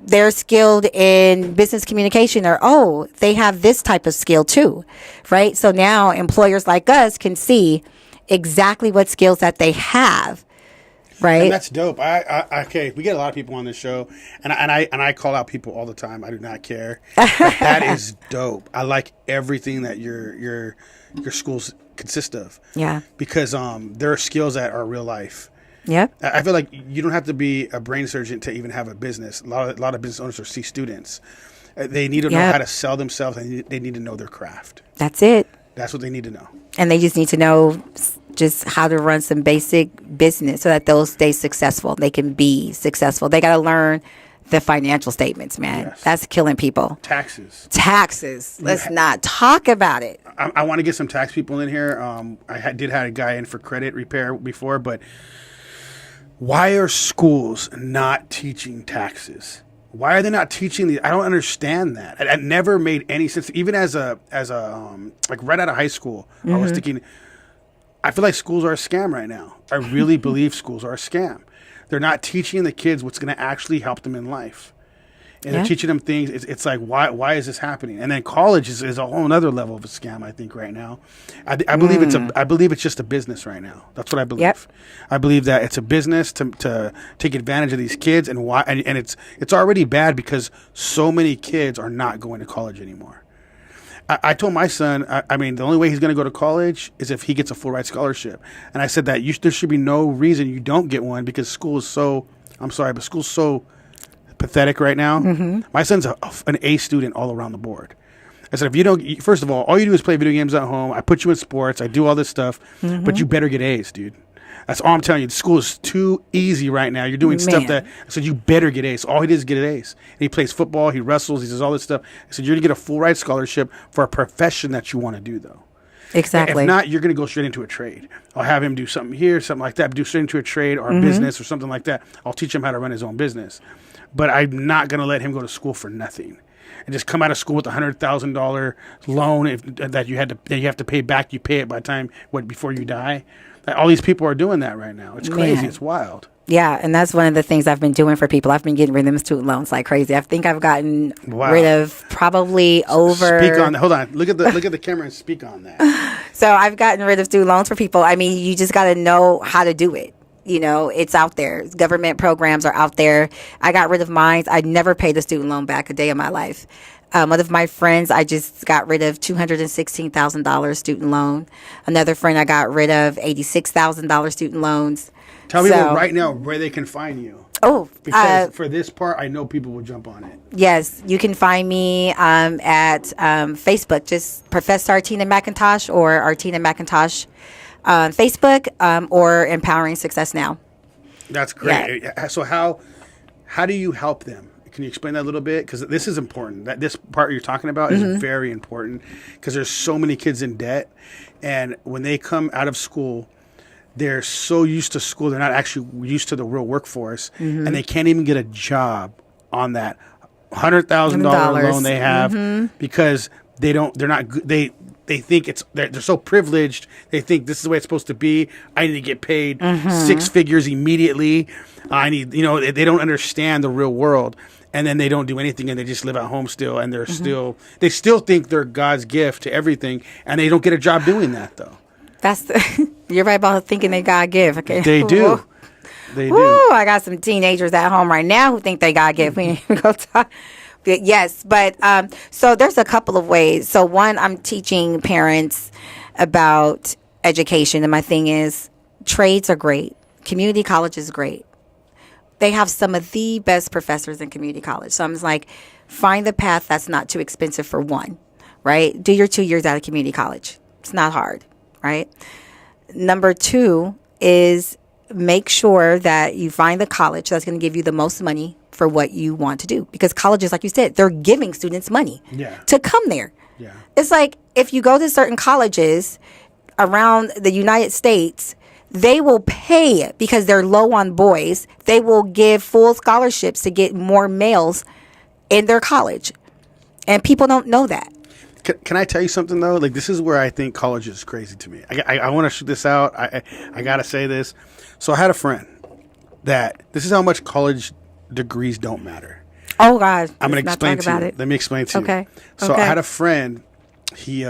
they're skilled in business communication, or oh, they have this type of skill too, right? So now employers like us can see exactly what skills that they have. Right. And that's dope. Okay, we get a lot of people on this show, and I call out people all the time. I do not care. But that is dope. I like everything that your schools consist of. Yeah. Because there are skills that are real life. Yeah. I feel like you don't have to be a brain surgeon to even have a business. A lot of business owners are C students. They need to know how to sell themselves, and they need to know their craft. That's it. That's what they need to know. And they just need to know just how to run some basic business so that they'll stay successful. They can be successful. They got to learn the financial statements, man. Yes. That's killing people. Taxes. Let's not talk about it. I want to get some tax people in here. I did have a guy in for credit repair before, but why are schools not teaching taxes? Why are they not teaching the? I don't understand that. It never made any sense. Even as a like right out of high school, I was thinking, I feel like schools are a scam right now. I really believe schools are a scam. They're not teaching the kids what's going to actually help them in life. And they're teaching them things. It's like, why is this happening? And then college is a whole other level of a scam, I think, right now. I believe I believe it's just a business right now. That's what I believe. Yep. I believe that it's a business to take advantage of these kids, and why. And it's already bad because so many kids are not going to college anymore. I told my son, I mean, the only way he's going to go to college is if he gets a full ride scholarship. And I said that there should be no reason you don't get one because school is so. I'm sorry, but school's so pathetic right now. My son's an A student all around the board. I said, if you don't, first of all you do is play video games at home. I put you in sports. I do all this stuff, but you better get A's, dude. That's all I'm telling you. The school is too easy right now. You're doing stuff that I said you better get A's. All he did is get A's. And he plays football. He wrestles. He does all this stuff. I said you're gonna get a full ride scholarship for a profession that you want to do, though. Exactly. If not, you're going to go straight into a trade. I'll have him do something here, something like that. Do straight into a trade or a business or something like that. I'll teach him how to run his own business. But I'm not going to let him go to school for nothing and just come out of school with $100,000 loan that you have to pay back. You pay it by the time before you die. All these people are doing that right now. It's crazy. Man. It's wild. Yeah, and that's one of the things I've been doing for people. I've been getting rid of them student loans like crazy. I think I've gotten rid of probably over. Speak on that. Hold on. Look at the camera and speak on that. So I've gotten rid of student loans for people. I mean, you just got to know how to do it. You know, it's out there. Government programs are out there. I got rid of mine. I never paid a student loan back a day of my life. One of my friends, I just got rid of $216,000 student loan. Another friend, I got rid of $86,000 student loans. Tell me right now where they can find you. Oh, because for this part, I know people will jump on it. Yes, you can find me at Facebook, just Professor Artina McIntosh or Artina McIntosh on Facebook or Empowering Success Now. That's great. Yeah. So how do you help them? Can you explain that a little bit? Because this is important. This part you're talking about is very important because there's so many kids in debt. And when they come out of school, they're so used to school, they're not actually used to the real workforce. And they can't even get a job on that $100,000 loan they have because they think they're so privileged. They think this is the way it's supposed to be. I need to get paid 6 figures immediately. They don't understand the real world. And then they don't do anything and they just live at home still. And they still think they're God's gift to everything. And they don't get a job doing that though. You're right about thinking they God give. Okay. They do. They do. I got some teenagers at home right now who think they God give. We ain't even go talk. Yes, but so there's a couple of ways. So one, I'm teaching parents about education, and my thing is trades are great. Community college is great. They have some of the best professors in community college. So I'm just like, find the path that's not too expensive for one, right? Do your 2 years out of community college. It's not hard, right? Number 2 is make sure that you find the college that's going to give you the most money for what you want to do. Because colleges, like you said, they're giving students money to come there. Yeah. It's like if you go to certain colleges around the United States, they will pay because they're low on boys. They will give full scholarships to get more males in their college. And people don't know that. Can I tell you something, though? Like, this is where I think college is crazy to me. I want to shoot this out. I got to say this. So I had a friend that this is how much college degrees don't matter. Oh, God. I'm going to explain to you. Let me explain to you. Okay. So I had a friend. He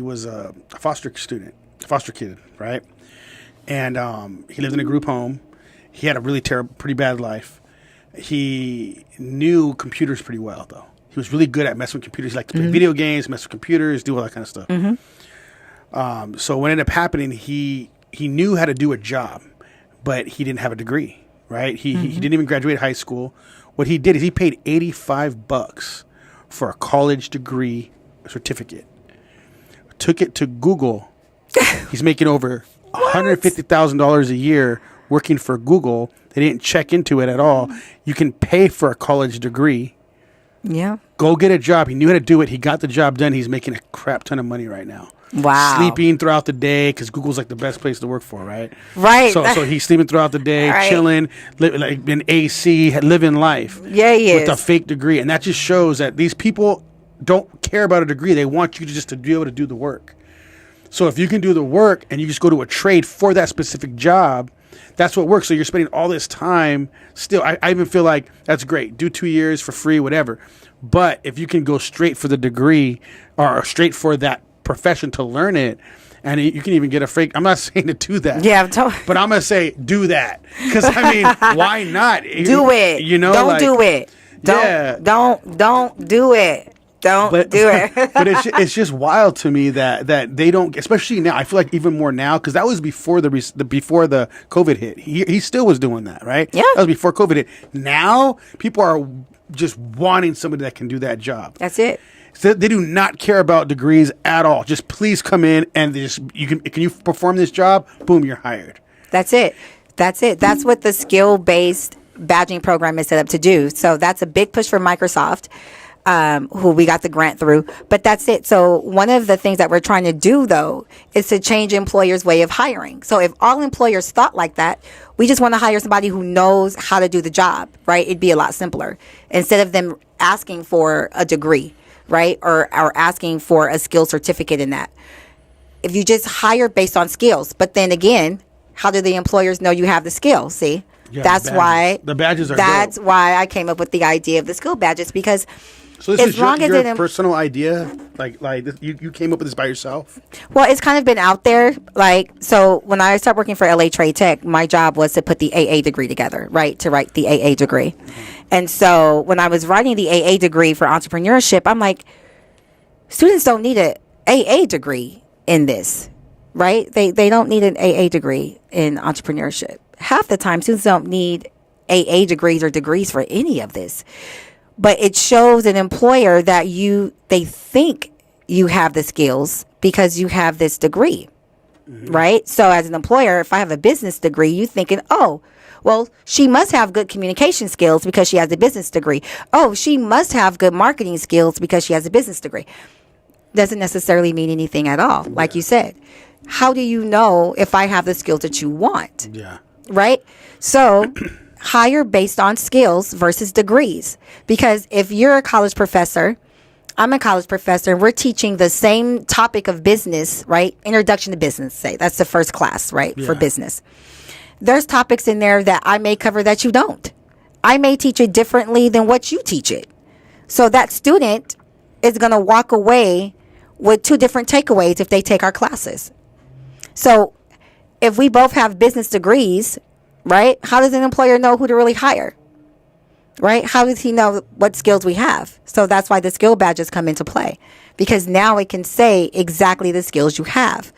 was a foster kid, right? And he lived in a group home. He had a really pretty bad life. He knew computers pretty well, though. He was really good at messing with computers. He liked to play video games, mess with computers, do all that kind of stuff. So what ended up happening, he knew how to do a job, but he didn't have a degree, right? He didn't even graduate high school. What he did is he paid $85 for a college degree certificate. Took it to Google. He's making over $150,000 a year working for Google. They didn't check into it at all. You can pay for a college degree. Yeah. Go get a job. He knew how to do it. He got the job done. He's making a crap ton of money right now. Wow. Sleeping throughout the day because Google's like the best place to work for, right? Right. So he's sleeping throughout the day, Right. chilling, like in AC, living life. Yeah, he with a is. fake degree, and that just shows that these people don't care about a degree. They want you to be able to do the work. So if you can do the work and you just go to a trade for that specific job, that's what works. So you're spending all this time still. I even feel like that's great. Do 2 years for free, whatever. But if you can go straight for the degree or straight for that profession to learn it, and you can even get a fake. I'm not saying to do that. Yeah, but I'm gonna say do that because I mean, why not? Do it. You know, don't like, do it. Don't Yeah. don't do it. Don't do it. But it's just wild to me that they don't, especially now. I feel like even more now because that was before before the COVID hit. He still was doing that, right? Yeah. That was before COVID hit. Now people are just wanting somebody that can do that job. That's it. So they do not care about degrees at all. Just please come in and can you perform this job? Boom, you're hired. That's it. That's it. That's what the skill-based badging program is set up to do. So that's a big push for Microsoft, who we got the grant through. But that's it. So one of the things that we're trying to do, though, is to change employers' way of hiring. So if all employers thought like that, we just want to hire somebody who knows how to do the job, right? It'd be a lot simpler instead of them asking for a degree, right? Or asking for a skill certificate in that. If you just hire based on skills, but then again, how do the employers know you have the skills? See, Yeah, that's the badges. why The badges are That's dope. why I came up with the idea of the skill badges, because So this as is long as your it personal idea? Like this, you came up with this by yourself? well, it's kind of been out there. Like, so when I started working for LA Trade Tech, my job was to put the AA degree together, right? To write the AA degree. And so when I was writing the AA degree for entrepreneurship, I'm like, students don't need an AA degree in this, right? They don't need an AA degree in entrepreneurship. Half the time, students don't need AA degrees or degrees for any of this. But it shows an employer that they think you have the skills because you have this degree, right? So as an employer, if I have a business degree, you thinking, oh, well, she must have good communication skills because she has a business degree. Oh, she must have good marketing skills because she has a business degree. Doesn't necessarily mean anything at all. Like you said, how do you know if I have the skills that you want? Yeah. Right? So hire based on skills versus degrees. Because if you're a college professor, I'm a college professor, and we're teaching the same topic of business, right? Introduction to business, say. That's the first class, right? For Yeah. business. There's topics in there that I may cover that you don't. I may teach it differently than what you teach it. So that student is going to walk away with two different takeaways if they take our classes. So if we both have business degrees, right, how does an employer know who to really hire? Right? How does he know what skills we have? So that's why the skill badges come into play, because now it can say exactly the skills you have.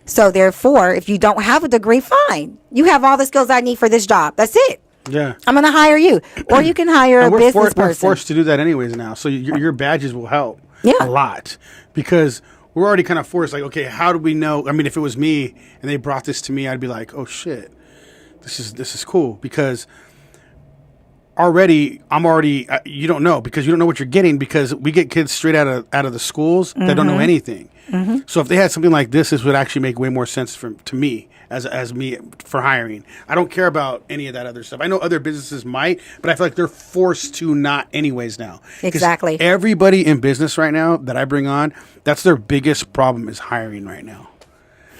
So therefore, if you don't have a degree, fine. You have all the skills I need for this job. That's it. Yeah. I'm going to hire you. Or you can hire a And business we're person. forced to do that anyways now. So your badges will help Yeah. a lot because we're already kind of forced. Like, okay, how do we know? I mean, if it was me and they brought this to me, I'd be like, oh shit, this is cool because already you don't know because you don't know what you're getting because we get kids straight out of the schools that don't know anything. So if they had something like this would actually make way more sense to me as me for hiring. I don't care about any of that other stuff. I know other businesses might, but I feel like they're forced to not anyways now. 'Cause Exactly. everybody in business right now that I bring on, that's their biggest problem is hiring right now.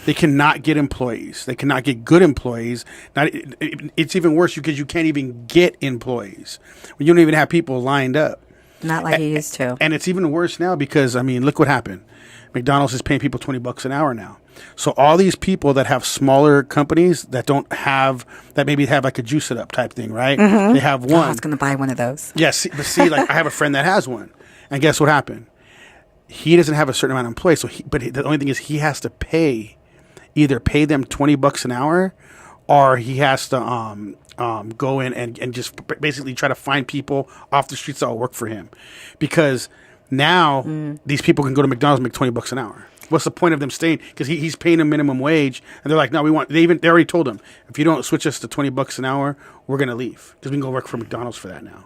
They cannot get employees. They cannot get good employees. It's even worse because you can't even get employees. You don't even have people lined up. Not like you used to. And it's even worse now because, I mean, look what happened. McDonald's is paying people $20 an hour now. So all these people that have smaller companies that maybe have like a Juice It Up type thing, right? They have Oh, I one. was going to buy one of those. Yeah, see, like I have a friend that has one. And guess what happened? He doesn't have a certain amount of employees. But the only thing is he has to either pay them $20 an hour or he has to go in and just basically try to find people off the streets that will work for him. Because now these people can go to McDonald's and make $20 an hour. What's the point of them staying? Because he's paying them minimum wage, and they're like, no, they already told him, if you don't switch us to $20 an hour, we're gonna leave because we can go work for McDonald's for that now.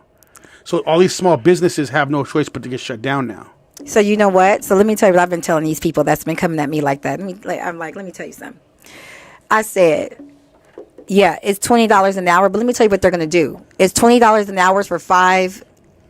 So all these small businesses have no choice but to get shut down now. So you know what? So let me tell you what I've been telling these people that's been coming at me like that. Let me tell you something. I said, yeah, it's $20 an hour, but let me tell you what they're going to do. It's $20 an hour for 5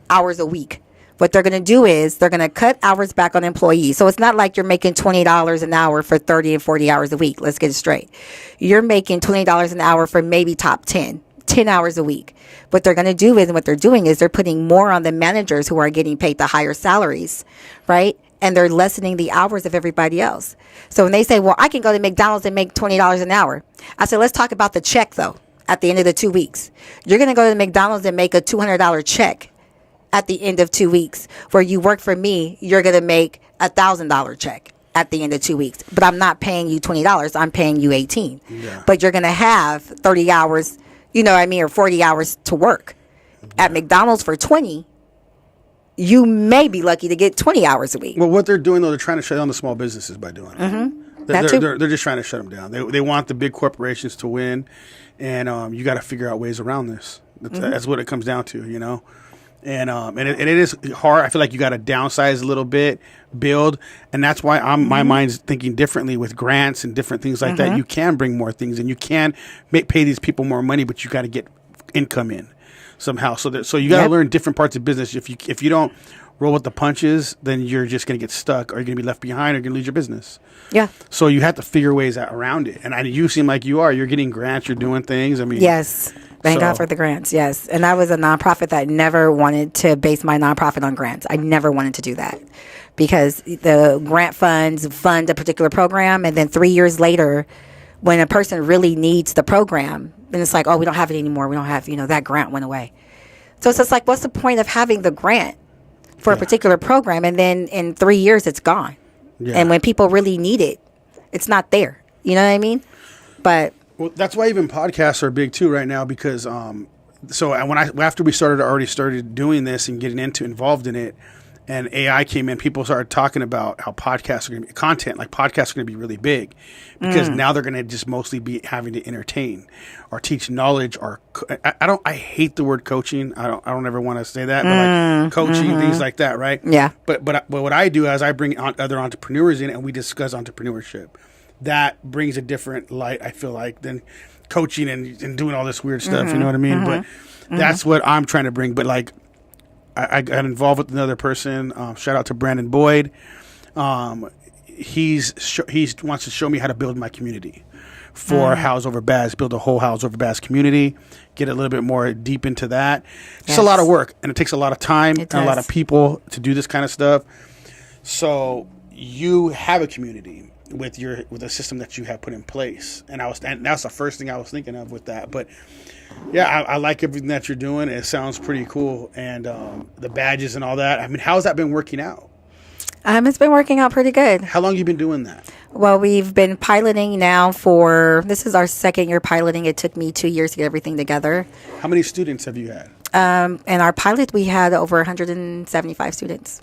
hours a week. What they're going to do is they're going to cut hours back on employees. So it's not like you're making $20 an hour for 30 and 40 hours a week. Let's get it straight. You're making $20 an hour for maybe top 10 hours a week. What they're going to do is, and what they're doing is they're putting more on the managers who are getting paid the higher salaries, right? And they're lessening the hours of everybody else. So when they say, well, I can go to McDonald's and make $20 an hour. I said, let's talk about the check though. At the end of the 2 weeks, you're going to go to McDonald's and make a $200 check. At the end of 2 weeks, where you work for me, you're going to make $1,000 check at the end of 2 weeks. But I'm not paying you $20. I'm paying you 18. Yeah. But you're going to have 30 hours, you know what I mean, or 40 hours to work. Yeah. At McDonald's for 20, you may be lucky to get 20 hours a week. Well, what they're doing, though, they're trying to shut down the small businesses by doing it. Mm-hmm. They're just trying to shut them down. They want the big corporations to win, and you got to figure out ways around this. That's what it comes down to, you know. And it is hard. I feel like you got to downsize a little bit, build, and that's why my mind's thinking differently with grants and different things like that. You can bring more things, and you can pay these people more money, but you got to get income in somehow. So you got to learn different parts of business. If you don't roll with the punches, then you're just going to get stuck, or you're going to be left behind, or you're going to lose your business. Yeah. So you have to figure ways around it, and you seem like you are. You're getting grants. You're doing things. I mean, yes. Thank God for the grants, yes. And I was a nonprofit that never wanted to base my nonprofit on grants. I never wanted to do that because the grant funds fund a particular program, and then 3 years later, when a person really needs the program, then it's like, oh, we don't have it anymore. We don't have, that grant went away. So it's just like, what's the point of having the grant for a particular program, and then in 3 years, it's gone. Yeah. And when people really need it, it's not there. You know what I mean? But... Well, that's why even podcasts are big too right now, because after we already started doing this and getting involved in it, and AI came in, people started talking about how podcasts are going to be content, like podcasts are going to be really big, because now they're going to just mostly be having to entertain or teach knowledge, or I hate the word coaching. I don't ever want to say that, but like coaching, things like that, right? Yeah. But what I do is I bring on other entrepreneurs in, and we discuss entrepreneurship. That brings a different light, I feel like, than coaching and doing all this weird stuff. You know what I mean? But that's what I'm trying to bring. But like, I got involved with another person. Shout out to Brandon Boyd. He wants to show me how to build my community for House Over Baz, build a whole House Over Baz community, get a little bit more deep into that. It's a lot of work, and it takes a lot of time and a lot of people to do this kind of stuff. So you have a community with a system that you have put in place, and that's the first thing I was thinking of with that. But yeah, I like everything that you're doing. It sounds pretty cool, and the badges and all that. I mean, how's that been working out? It's been working out pretty good. How long have you been doing that? Well, we've been piloting now this is our second year piloting. It took me 2 years to get everything together. How many students have you had? In our pilot, we had over 175 students.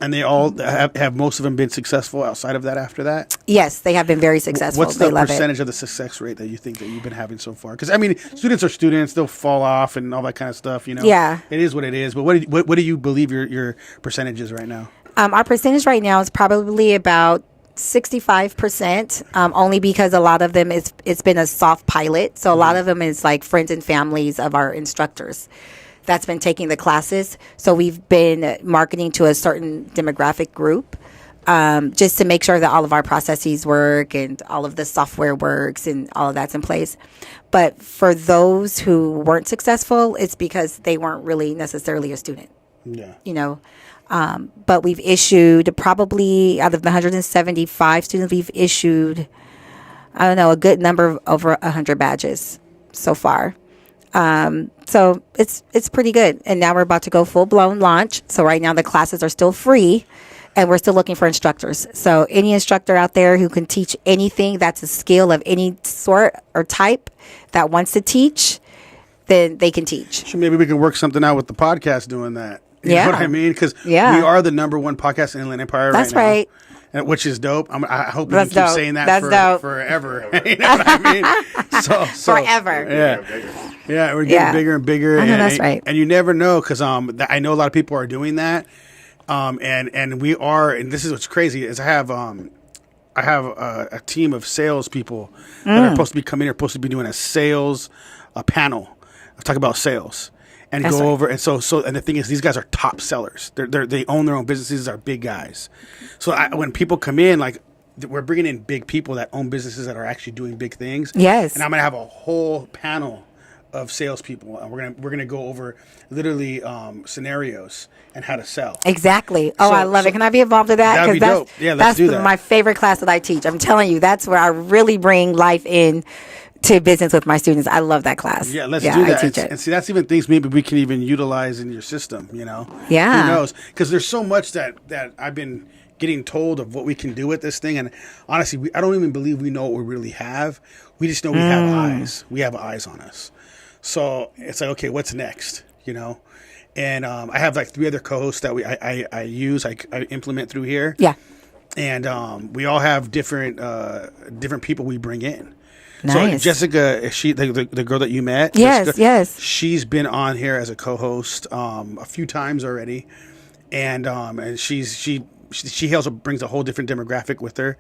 And they all have most of them been successful outside of that after that? Yes, they have been very successful. What's the percentage of the success rate that you think that you've been having so far? Because, I mean, students are students. They'll fall off and all that kind of stuff, Yeah. It is what it is. But what do you believe your percentage is right now? Our percentage right now is probably about 65%, only because a lot of them, it's been a soft pilot. So a lot of them is like friends and families of our instructors that's been taking the classes. So we've been marketing to a certain demographic group, just to make sure that all of our processes work and all of the software works and all of that's in place. But for those who weren't successful, it's because they weren't really necessarily a student. Yeah. But we've issued probably out of the 175 students, we've issued, a good number of over 100 badges so far. So it's pretty good. And now we're about to go full blown launch. So right now the classes are still free, and we're still looking for instructors. So any instructor out there who can teach anything that's a skill of any sort or type that wants to teach, then they can teach. So maybe we can work something out with the podcast doing that. You know what I mean? Because we are the #1 podcast in Inland Empire right now. That's right. Which is dope. I hope you keep saying that forever. You know what I mean? So forever. Yeah, we're getting bigger and bigger. I know, that's right. And you never know, because I know a lot of people are doing that. And we are, and this is what's crazy is I have a team of salespeople that are supposed to be coming here, supposed to be doing a panel. Let's talk about sales and That's go right. over. And and the thing is, these guys are top sellers. They own their own businesses. Are big guys. So when people come in, like we're bringing in big people that own businesses that are actually doing big things. Yes. And I'm gonna have a whole panel of salespeople, and we're gonna go over literally scenarios and how to sell. Exactly. Oh, So- I love so it. Can I be involved in that? that'd be that's dope. Yeah, let's that's do that. my favorite class that I teach. I'm telling you, that's where I really bring life in to business with my students. I love that class. Yeah, let's do that. I teach And, it. and see, that's even things maybe we can even utilize in your system. Yeah. Who knows? Because there's so much that I've been getting told of what we can do with this thing, and honestly, I don't even believe we know what we really have. We just know we have eyes. We have eyes on us. So it's like, okay, what's next? And I have like 3 other co-hosts that I use, I implement through here. Yeah. And we all have different people we bring in. So Nice. Jessica, is she the girl that you met? Yes, Jessica, yes. She's been on here as a co-host a few times already, and she also brings a whole different demographic with her.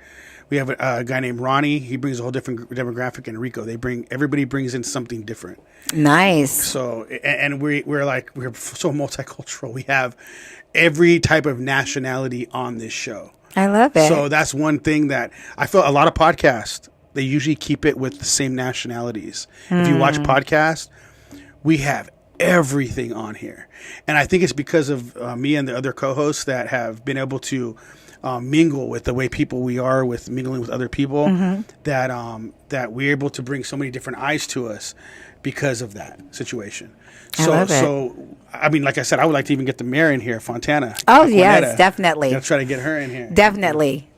We have a guy named Ronnie. He brings a whole different demographic, and Rico. Everybody brings in something different. Nice. So, and we're so multicultural. We have every type of nationality on this show. I love it. So that's one thing that I feel a lot of podcasts, they usually keep it with the same nationalities. If you watch podcasts, we have everything on here. And I think it's because of me and the other co-hosts that have been able to mingle with the way people we are with mingling with other people, that we're able to bring so many different eyes to us because of that situation. I love it. So, I mean, like I said, I would like to even get the mayor in here, Fontana. Oh, Aquanetta. yes, definitely. I'll try to get her in here. Definitely.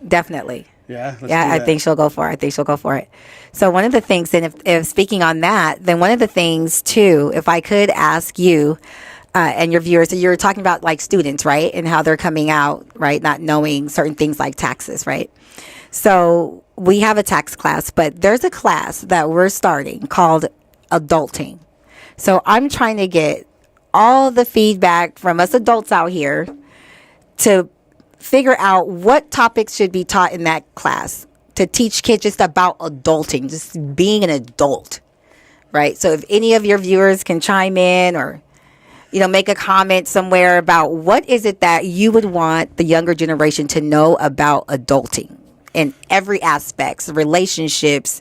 Yeah, let's Yeah, do I that. think she'll go for it. So one of the things, and if speaking on that, then one of the things too, if I could ask you and your viewers, so you're talking about like students, right? And how they're coming out, right? Not knowing certain things like taxes, right? So we have a tax class, but there's a class that we're starting called adulting. So I'm trying to get all the feedback from us adults out here to figure out what topics should be taught in that class to teach kids just about adulting, just being an adult, right? So if any of your viewers can chime in or, make a comment somewhere about what is it that you would want the younger generation to know about adulting in every aspect, relationships,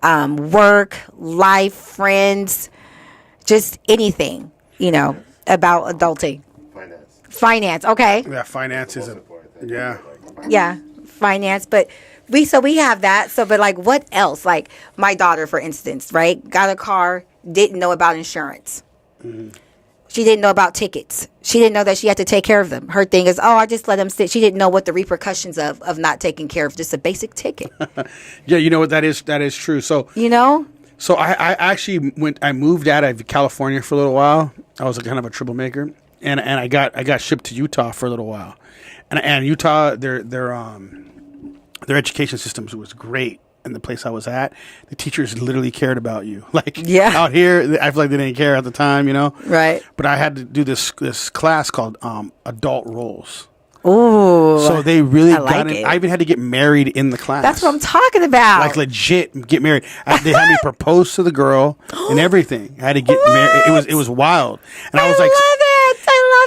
work, life, friends, just anything, about adulting. Finance. Okay. Yeah, finance is Yeah, finance, but we have that. So, but like, what else? Like my daughter, for instance, right? Got a car, didn't know about insurance. She didn't know about tickets. She didn't know that she had to take care of them. Her thing is, I just let them sit. She didn't know what the repercussions of not taking care of just a basic ticket. Yeah, you know what, that is true. So So I actually I moved out of California for a little while. I was kind of a troublemaker, and I got shipped to Utah for a little while, and Utah their education system was great. In the place I was at, the teachers literally cared about you. Like out here, I feel like they didn't care at the time, Right. But I had to do this class called adult roles. Ooh. So they really I like got in. it. I even had to get married in the class. That's what I'm talking about. Like legit get married. They had me propose to the girl and everything. I had to get married. It was wild. And I was like,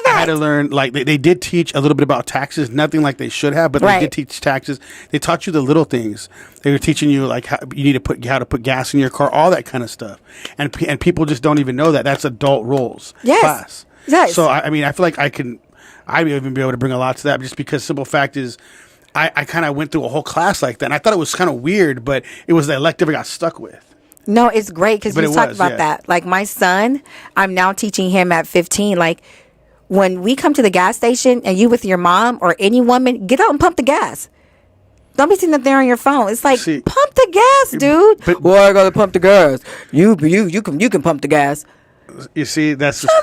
I had to learn. Like they did teach a little bit about taxes. Nothing like they should have, but they did teach taxes. They taught you the little things. They were teaching you like how you need to how to put gas in your car, all that kind of stuff. And people just don't even know that. That's adult roles class. Yes. So I mean, I feel like I'd even be able to bring a lot to that, just because simple fact is, I kind of went through a whole class like that, and I thought it was kind of weird, but it was the elective I got stuck with. No, it's great because you talked about yeah. that. Like my son, I'm now teaching him at 15. Like when we come to the gas station and you with your mom or any woman, get out and pump the gas. Don't be sitting up there on your phone. It's like, pump the gas, dude. Well, I gotta pump the gas. You can pump the gas. You see, that's just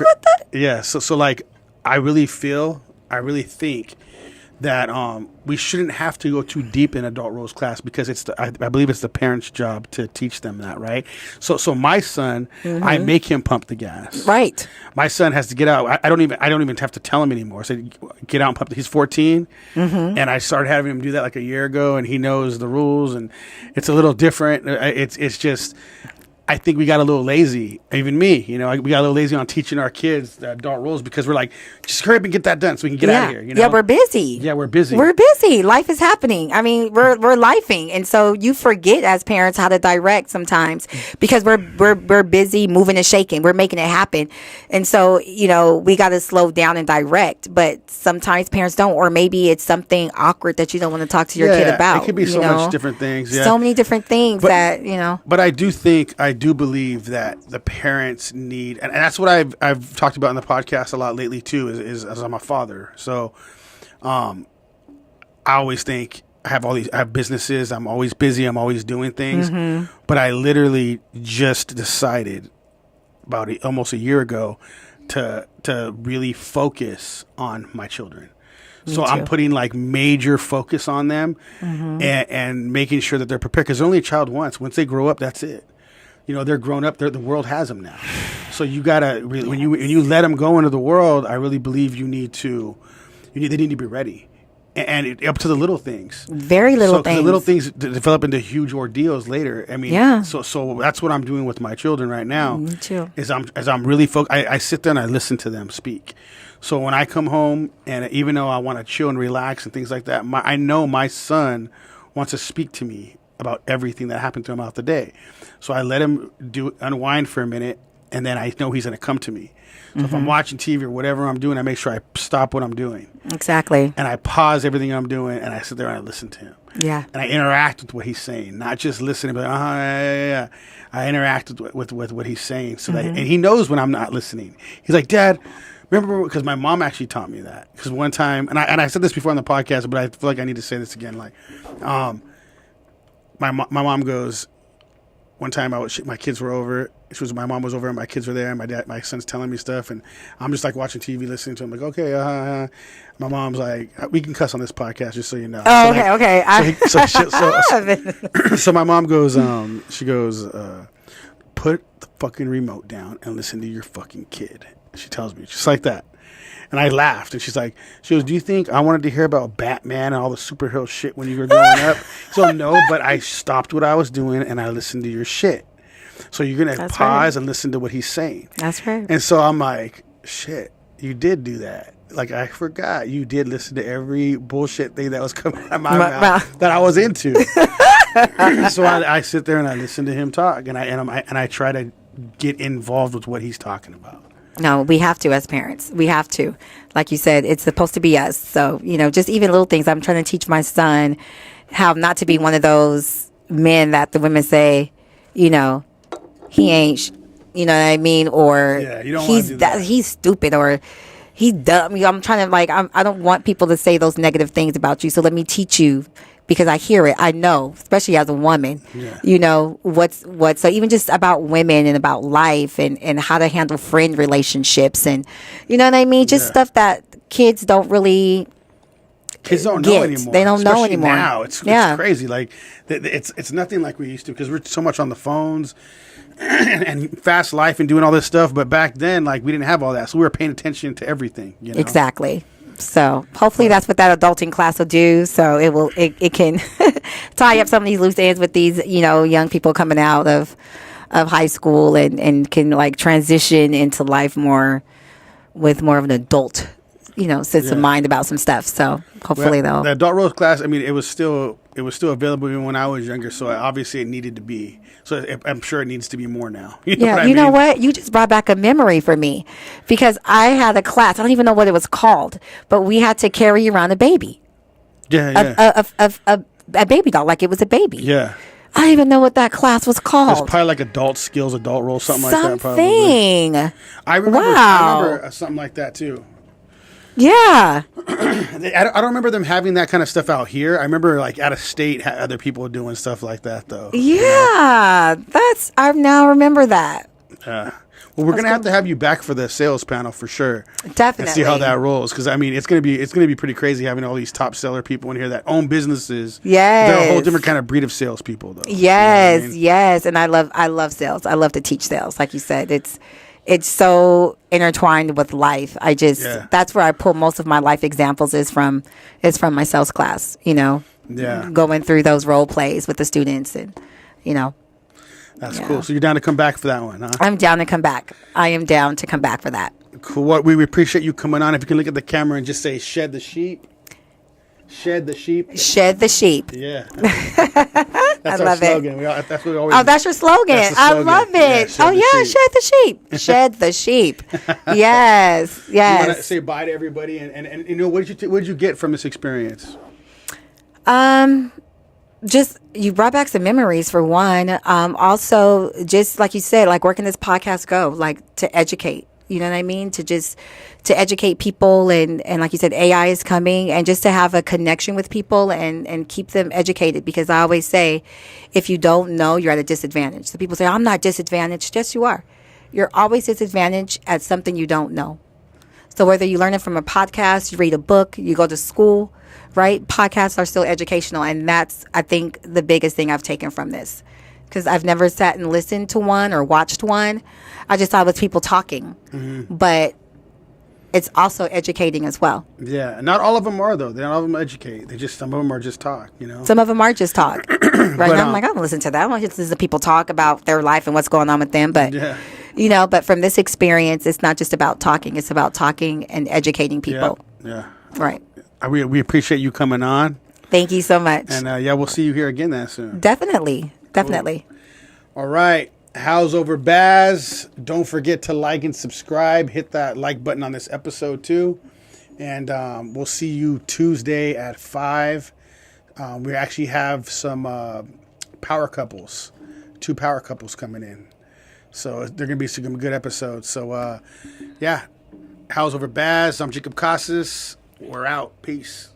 yeah. So like, I really think that we shouldn't have to go too deep in adult roles class because I believe it's the parents' job to teach them that, right? So my son, I make him pump the gas. Right. My son has to get out. I don't even have to tell him anymore. I said, get out and pump. He's 14, and I started having him do that like a year ago, and he knows the rules, and it's a little different. It's just. I think we got a little lazy, even me. We got a little lazy on teaching our kids the adult rules because we're like, just hurry up and get that done so we can get out of here. Yeah, we're busy. Yeah, we're busy. We're busy. Life is happening. I mean, we're lifing, and so you forget as parents how to direct sometimes because we're busy moving and shaking. We're making it happen, and so we got to slow down and direct. But sometimes parents don't, or maybe it's something awkward that you don't want to talk to your kid about. It could be so much different things. Yeah. So many different things that. But I do believe that the parents need, and that's what I've talked about in the podcast a lot lately too, is as I'm a father. So, I always think I have businesses. I'm always busy. I'm always doing things. But I literally just decided about almost a year ago to really focus on my children. So I'm putting like major focus on them and making sure that they're prepared because they're only a child once. Once they grow up, that's it. They're grown up. The world has them now. So you gotta really, when you let them go into the world, I really believe they need to be ready, and up to the little things. Very little things. The little things develop into huge ordeals later. I mean, yeah. So that's what I'm doing with my children right now. Me too. As I'm really focused, I sit there and I listen to them speak. So when I come home, and even though I want to chill and relax and things like that, I know my son wants to speak to me about everything that happened to him throughout the day. So I let him unwind for a minute, and then I know he's going to come to me. So if I'm watching TV or whatever I'm doing, I make sure I stop what I'm doing. Exactly. And I pause everything I'm doing, and I sit there and I listen to him. Yeah. And I interact with what he's saying, not just listening, but yeah. I interact with what he's saying, so that, and he knows when I'm not listening. He's like, Dad, remember, because my mom actually taught me that. Because one time, and I said this before on the podcast, but I feel like I need to say this again. Like, my mom goes, one time my kids were over. My mom was over and my kids were there, and my son's telling me stuff, and I'm just like watching TV, listening to him. Like, okay, my mom's like, we can cuss on this podcast, just so you know. Oh, so okay. So my mom goes, she goes, put the fucking remote down and listen to your fucking kid. She tells me just like that. And I laughed, and she goes, do you think I wanted to hear about Batman and all the superhero shit when you were growing up? So no, but I stopped what I was doing and I listened to your shit. So you're going to pause and listen to what he's saying. That's right. And so I'm like, shit, you did do that. Like, I forgot you did listen to every bullshit thing that was coming out of my mouth that I was into. So I sit there and I listen to him talk, and I try to get involved with what he's talking about. No, we have to as parents. We have to. Like you said, it's supposed to be us. So, just even little things. I'm trying to teach my son how not to be one of those men that the women say, he ain't, you know what I mean? Or you don't he's that. He's stupid or he's dumb. I'm trying to I don't want people to say those negative things about you. So let me teach you because I hear it. I know, especially as a woman, what's so even just about women and about life and how to handle friend relationships and you know what I mean? Just stuff that kids don't really know anymore. They don't know anymore. Now it's crazy. Like it's nothing like we used to because we're so much on the phones and fast life and doing all this stuff. But back then, like we didn't have all that, so we were paying attention to everything. Exactly. So hopefully that's what that adulting class will do. So it can tie up some of these loose ends with these young people coming out of high school and can like transition into life with more of an adult sense of mind about some stuff. So hopefully they'll. The adult roles class, I mean, it was still available even when I was younger. So obviously it needed to be. So I'm sure it needs to be more now. You know what? You just brought back a memory for me because I had a class. I don't even know what it was called, but we had to carry around a baby. Yeah. A baby doll, like it was a baby. Yeah. I don't even know what that class was called. It's probably like adult skills, adult roles, something like that. Something. I remember something like that too. Yeah. I don't remember them having that kind of stuff out here. I remember like out of state, other people doing stuff like that though. Yeah, I now remember that. Well, we're gonna have to have you back for the sales panel for sure. Definitely. And see how that rolls, because I mean, it's gonna be pretty crazy having all these top seller people in here that own businesses. Yes. They're a whole different kind of breed of salespeople, though. Yes, You know what I mean? yes, and I love sales. I love to teach sales. Like you said, it's so intertwined with life. That's where I pull most of my life examples is from my sales class. You know, going through those role plays with the students, and you know. That's cool. So you're down to come back for that one, huh? I'm down to come back. I am down to come back for that. Cool. What we appreciate you coming on. If you can look at the camera and just say "shed the sheep," shed the sheep. Shed the sheep. Yeah, that's I our love slogan. it. That's what we always. Oh, that's your slogan. That's the I slogan. love it. Yeah, shed the sheep. Shed the sheep. Shed the sheep. Yes, You want to yes. say bye to everybody, and you know what did you get from this experience? Just you brought back some memories for one. Also, just like you said, like where can this podcast go? Like to educate. You know what I mean? To educate people, and like you said, AI is coming, and just to have a connection with people and keep them educated. Because I always say, if you don't know, you're at a disadvantage. So people say, I'm not disadvantaged. Yes, you are. You're always disadvantaged at something you don't know. So whether you learn it from a podcast, you read a book, you go to school, right? Podcasts are still educational. And that's, I think, the biggest thing I've taken from this. Because I've never sat and listened to one or watched one. I just thought it was people talking. Mm-hmm. But it's also educating as well. Yeah. Not all of them are, though. Not all of them educate. Some of them are just talk, you know? Some of them are just talk. Right now, I'm like, I don't listen to that. I want to listen to people talk about their life and what's going on with them. But, you know, but from this experience, it's not just about talking. It's about talking and educating people. Yeah. Right. We appreciate you coming on. Thank you so much. And, we'll see you here again then soon. Definitely. Definitely. Cool. All right. How's over Baz? Don't forget to like and subscribe. Hit that like button on this episode too. And we'll see you Tuesday at 5. We actually have some power couples, 2 power couples coming in. So they're going to be some good episodes. So, yeah. How's over Baz? I'm Jacob Casas. We're out. Peace.